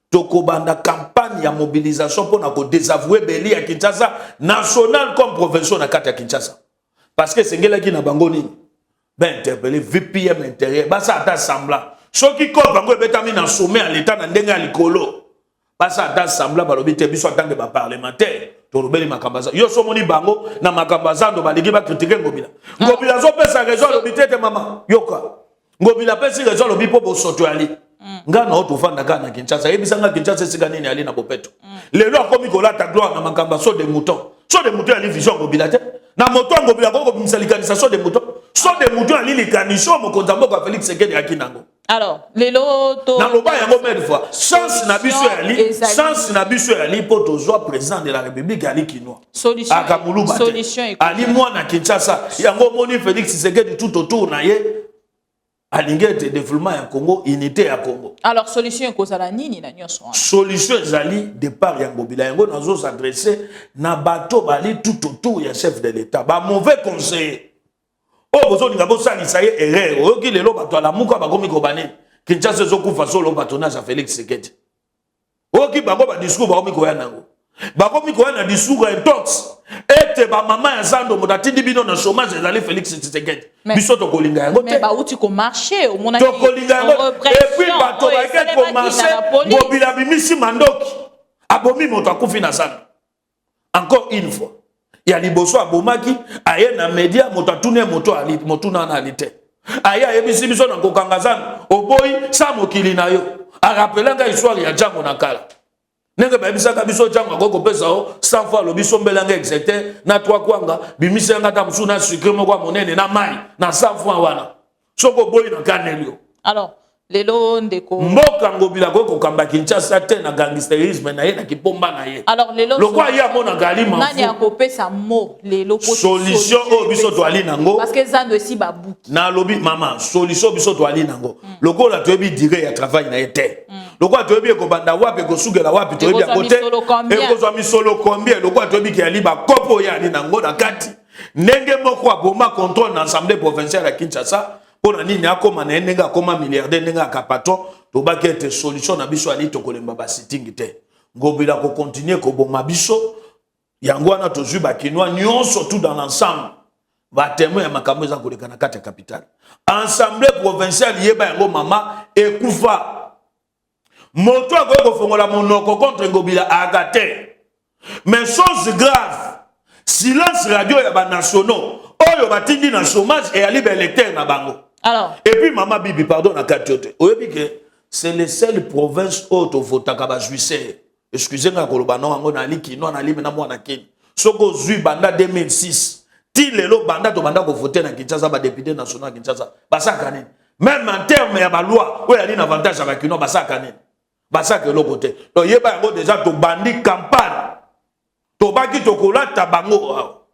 [SPEAKER 2] Toko banda campagne ya mobilisation pour na ko désavouer Beli à Kinshasa national comme provincial na kata Kinshasa. Parce que sengela ki na bango ni ben interpeller VPM intérieur ba ça ata semblant. Soki ko bango betami na sommet à l'état na ndenga likolo. Ba ça ata semblant ba lobi te biso tangue ba parlementaire. To lobeli makambaza. Yo so moni bango na makambaza ndo baligi ba critiquer ngobila. Ngobila zo pesa raison lobi te mama. Yoka. Ngobila pesa raison lobi po bo soto ali. Ngana otofanda kana Kinshasa ebisanga Kinshasa sika nini ali na bopeto lelo akomi kolata gloire na makamba so de mouton ali vision ngobila te na moto ngobila ko bimsalikanisa so de mouton ali likanisho mokonza mboka Félix Sekedi akinango.
[SPEAKER 3] Alors lelo to
[SPEAKER 2] na loba yango mede fois chance na biso ali po tozwa président de la République ali kinwa solution ali mwana Kinshasa yango moni Félix Sekedi tout autour na ye alingete développement ya Congo, unité ya Congo.
[SPEAKER 3] Alors solution kozala nini na nyoso?
[SPEAKER 2] Solution ezali départ ya ngobila yango nazo s'adresser na bato bali tout autour ya chef de l'État. Ba mauvais conseiller. O bozo ninga bo salisa ye erreur. O ki lelo bato ala muka ba komi ko bane. Kinshasa zo kufa solo patronage à Félix Sekedi. O ki bango ba discours ba komi ko ya nango. Ba komi ko ya na discours intox. Ete ba mama ya Zando modatindi bino na chômage ezali Félix Tshisekedi. Biso to kolinga yango te.
[SPEAKER 3] Mais ba uti ko marché au mona
[SPEAKER 2] to kolinga yango. Et puis ba to ba ke ko marché mobila bimisi mandoki. Abomi moto akufi na Zando. Encore une fois. Ya liboso abomaki aye na média moto atune moto ali motuna na alite. Aya yebisi biso na kokanga Zando. Oboyi sa mokili na yo. A rappelanga histoire ya Django na kala. Nenge ba bisaka biso Django ko pesa o 100 fois lo biso mbelanga exécuté na 3 kwanga bimisa ngata musuna sucre moko monene na mai na 100 fois wana soko boyi na kanelio.
[SPEAKER 3] Alors lelo ndeko
[SPEAKER 2] mboka ngobila ko kamba Kinshasa te na gangsterisme na ye na kipomba na ye.
[SPEAKER 3] Alors lelo
[SPEAKER 2] lokwa ya mona galima
[SPEAKER 3] nani akopesa mo lelo
[SPEAKER 2] solution o biso to ali nango
[SPEAKER 3] parce que Zando esi babuki
[SPEAKER 2] na lobi mama solution biso to ali nango lokola to ebi dire ya travail na ete lokwa to ebi ko banda wapi ko sugela wapi to ebi akote e ko zo misolo combien lokwa to ebi ki ali ba kopo ya ali nango na kati ndenge moko aboma contrôle na assemblée provinciale ya Kinshasa. Pona nini akoma na nenga akoma milliardaire nenga akapato to bakete solution na biso ali to kolemba ba sitting te ngobila ko continuer ko boma biso yango wana to zuba kinwa nyonso tout dans l'ensemble ba témoin ya makambo za koleka na kati ya capitale assemblée provinciale yeba yango mama ekufa moto akoye ko fongola monoko contre ngobila agate mais chose grave silence radio ya ba nationaux oyo batindi na chômage et ali ba électeur na bango.
[SPEAKER 3] Alors.
[SPEAKER 2] Et puis, Maman Bibi, pardon, à Katiote. Vous voyez que c'est les seules provinces où tu votes à juillet. Excusez-moi, on a li kino, on a li maintenant moi na kin. Soko zui banda 2006. Ti lelo banda to banda ko voter na Kinshasa ba député national Kinshasa. Basa kanini. Même en termes ya ba loi, où il y a un avantage avec kino basa kanini. Basa que l'autre côté. Donc yeba yango déjà to bandi campagne. To baki to kolata bango.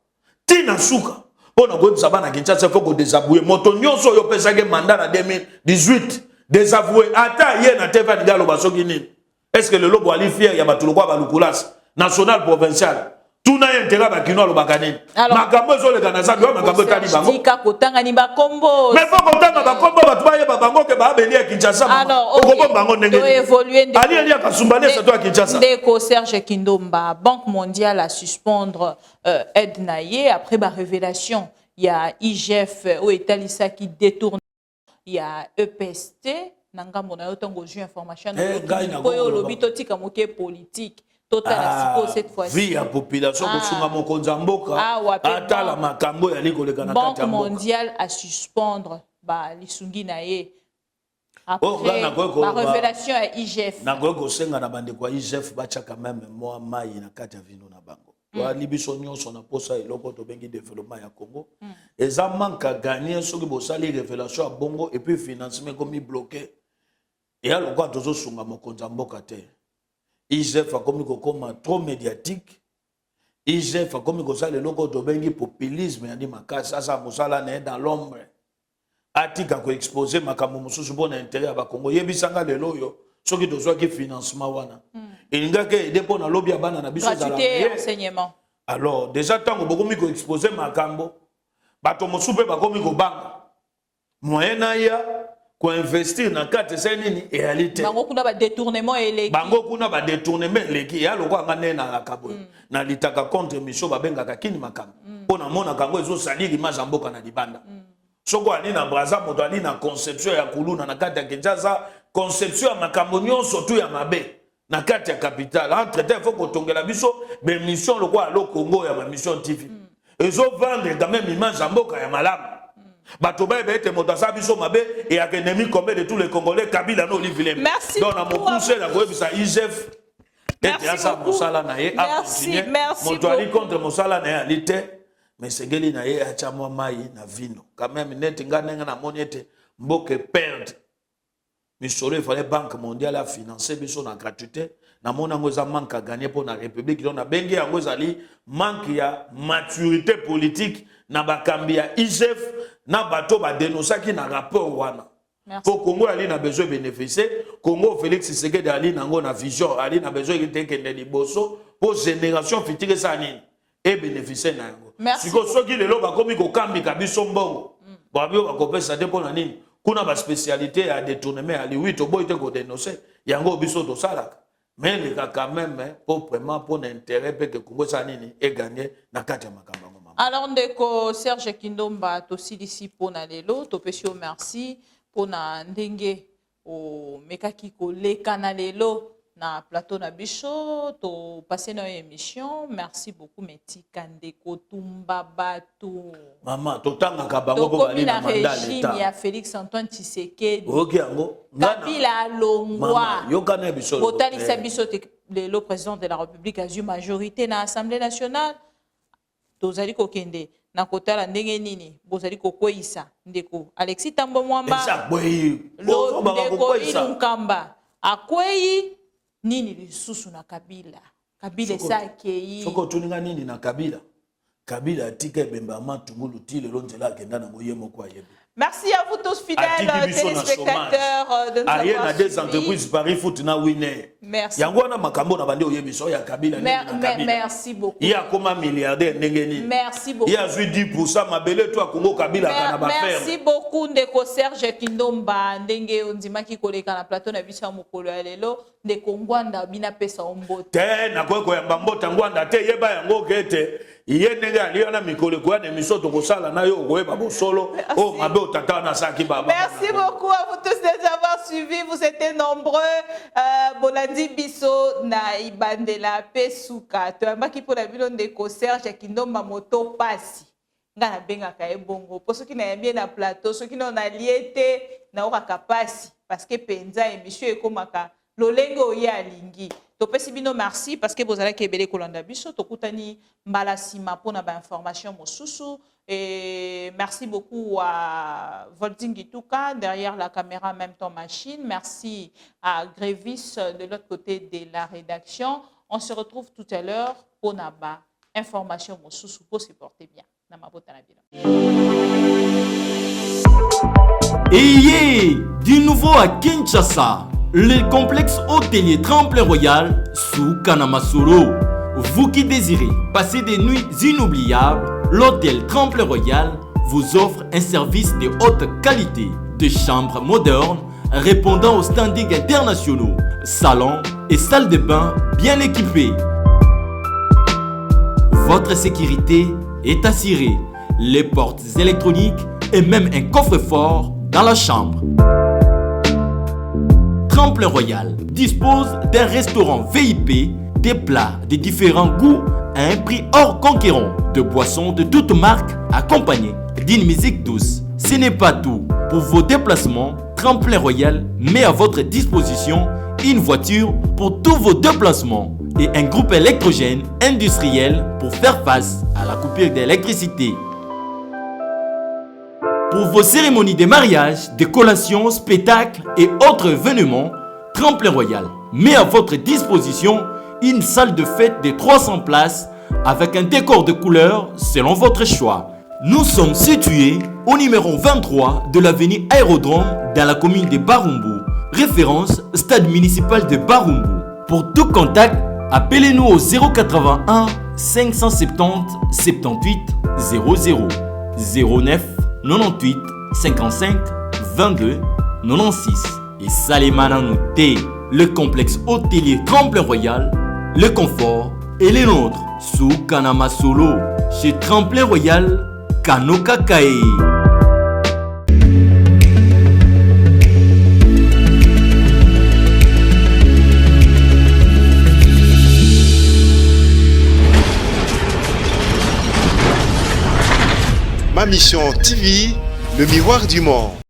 [SPEAKER 2] Ti na suka. On a go sabana Kinshasa faut ko désavouer. Moto nyonso yo pesa ke mandat na 2018. Désavouer. Ata ye na teva ngalo basoki nini. Est-ce que le lobo ali fier ya batuloko ba lukulas national provincial tout na intérêt ba kino lo bakanini makambo zo le kanasa do makambo tali bango
[SPEAKER 3] tika kotanga ni ba kombo
[SPEAKER 2] mais faut kotanga ba kombo batu ba ye ba bango ke ba beli ya Kinshasa
[SPEAKER 3] alors
[SPEAKER 2] okobo bango ndenge
[SPEAKER 3] to évoluer
[SPEAKER 2] ali ali akasumbane sa to ya Kinshasa
[SPEAKER 3] Ndeko Serge Kindomba Banque mondiale à suspendre aide naie après ba révélation il y a IGF au Etalisa qui détourne il y a EPST nanga mona yo tango ju information ko yo lobi to tika moke politique total siko cette fois-ci
[SPEAKER 2] vie à population ko sunga mokonza mboka atala makambo ya likoleka na kati ya
[SPEAKER 3] Banque mondiale à suspendre ba lisungi na ye après la révélation à IGF
[SPEAKER 2] na ko senga na bande kwa IGF bacha quand même moi mai na kati ya vino na bango wa libiso nyonso na posa eloko to bengi développement ya Congo eza manque à gagner soki bosali révélation à bongo et puis financement comme bloqué. Et alors, quand on a un mokonza mboka te, IGF a comme trop médiatique. IGF a comme le logo de bengi populisme, il y a ça mosala dans l'ombre. Atika ko exposer makambo mususu bon intérêt à Congo. Yebisanga le loyo, ce qui doit qui financement wana. Et nga ke aider pour na lobby ya bana na biso za la
[SPEAKER 3] enseignement.
[SPEAKER 2] Alors, déjà tant que beaucoup ko exposer makambo, bato musupe ba komi ko banga. Moyena ya ko investir na carte senini réalité
[SPEAKER 3] bango kuna ba détournement eleki
[SPEAKER 2] bango kuna ba détournement eleki ya lokwa ngane na akabo na litaka contre mission babenga kakini makambo pona mona kango ezo saliri mazamboka na libanda soko ali na braza moto ali na conception ya kuluna na carte ya Kinshasa conception ya makambo nyonso tu ya mabe na carte ya capitale entre temps faut ko tongela biso be mission lokwa lo Congo ya ma mission TV ezo vendre quand même image zamboka ya malamu Batoba ete motasa biso mabe et avec ennemi commun de tous les Congolais Kabila no Olivier.
[SPEAKER 3] Merci.
[SPEAKER 2] Donc na mo pousser la ko bisa IGF.
[SPEAKER 3] Merci beaucoup. Merci.
[SPEAKER 2] Motoali contre mosala na réalité mais segeli na ye acha mo mai na vino. Quand même net ngana na moniete mboke perdre. Misolo il fallait Banque mondiale à financer biso na gratuité. Na mona ngoza manque à gagner pour la République donc na bengi yango zali manque ya maturité politique na bakambi ya IGF na bato ba dénoncer qui na rapport wana. Pour Congo ali na besoin bénéficier, Congo Félix Tshisekedi ali nango na vision, ali na besoin de kende liboso pour génération future ça nini et bénéficier na yango. Siko soki lelo ba komi ko kambi ka biso mbongo. Ba bio ba kopesa te pona nini? Kuna ba spécialité ya détournement ali oui to boy te ko dénoncer yango biso to salaka. Mais les gars quand même proprement pour l'intérêt que Congo ça nini et gagner na kati ya makambo.
[SPEAKER 3] Alors, Ndeko Serge Kindomba, aussi ici pour Nalelo, Topesio, merci pour na ndenge au mekaki ko le kanalelo na plateau na bicho, to passer dans émission. Merci beaucoup, Meti Kandeko Tumba Batu.
[SPEAKER 2] Maman, totanga kabango ko bali na mandala.
[SPEAKER 3] Il y a Félix Antoine Tshisekedi.
[SPEAKER 2] OK yango.
[SPEAKER 3] Kabila Longwa.
[SPEAKER 2] Yo kana bicho.
[SPEAKER 3] Botali Sabiso le président de la République a eu majorité dans l'Assemblée nationale. Tozali kokende na kotala ndenge nini bozali kokweyisa ndeko Alexis Tambo Mwamba lo ndeko Ilunkamba akweyi nini lisusu na Kabila sakei
[SPEAKER 2] soko tuninga nini na Kabila tika bemba matungulu tile lonzela kenda na moyemo kwa yebe.
[SPEAKER 3] Merci à vous tous fidèles téléspectateurs de nous avoir
[SPEAKER 2] suivis. Il y a des entreprises Paris Foot na winner.
[SPEAKER 3] Merci.
[SPEAKER 2] Yango na makambo na bande oyebiso ya Kabila
[SPEAKER 3] Merci beaucoup.
[SPEAKER 2] Il y a comme milliardaire ndengeni.
[SPEAKER 3] Merci beaucoup.
[SPEAKER 2] Il y a 10% mabele toi Congo Kabila kana ba faire.
[SPEAKER 3] Merci beaucoup Ndeko Serge Kindomba ndenge ondimaki koleka na plateau na biso mokolo ya lelo ndeko Ngwanda bina pesa ombote.
[SPEAKER 2] Te na ko ya mbota Ngwanda te yeba yango kete. Iye ndenge ali na mikolo kwa na misoto kosala na yo koyeba bosolo o mabe otata na saki baba.
[SPEAKER 3] Merci beaucoup à vous tous de nous avoir suivis, vous étiez nombreux. Bolandi biso na ibandela pesuka to ambaki pour la bilon de Serge Kindomba moto pasi nga na bengaka ye bongo po soki na yambi na plateau soki na onalie te na okaka pasi parce que penza émission ekomaka lolenge oye alingi topesi bino merci parce que bozalaki ebele kolanda biso tokutani mbala nsima mpona bainformation mosusu et merci beaucoup à Volting Gituka derrière la caméra en même temps machine. Merci à Grévis de l'autre côté de la rédaction. On se retrouve tout à l'heure pour Naba. Information mosusu pour se porter bien.
[SPEAKER 4] Et du nouveau à Kinshasa, le complexe hôtelier Tremplin Royal sous Kanamasolo. Vous qui désirez passer des nuits inoubliables, l'hôtel Tremplin Royal vous offre un service de haute qualité, de chambres modernes répondant aux standards internationaux, salons et salles de bain bien équipées. Votre sécurité est assurée, les portes électroniques et même un coffre-fort dans la chambre. Tremplin Royal dispose d'un restaurant VIP, des plats de différents goûts à un prix hors conquérant, de boissons de toutes marques accompagnées d'une musique douce. Ce n'est pas tout. Pour vos déplacements, Tremplin Royal met à votre disposition une voiture pour tous vos déplacements et un groupe électrogène industriel pour faire face à la coupure d'électricité. Pour vos cérémonies de mariage, de collations, spectacles et autres événements, Tremplin Royal met à votre disposition une salle de fête de 300 places avec un décor de couleurs selon votre choix. Nous sommes situés au numéro 23 de l'avenue Aérodrome dans la commune de Barumbu, référence stade municipal de Barumbu. Pour tout contact, appelez-nous au 081 570 78 00 09 98 55 22 96 et Salimana Nouté, le complexe hôtelier Tremplin Royal, le confort et les nôtres sous Kanama Solo chez Tremplin Royal Kanoka Kae.
[SPEAKER 1] Ma mission TV, le miroir du monde.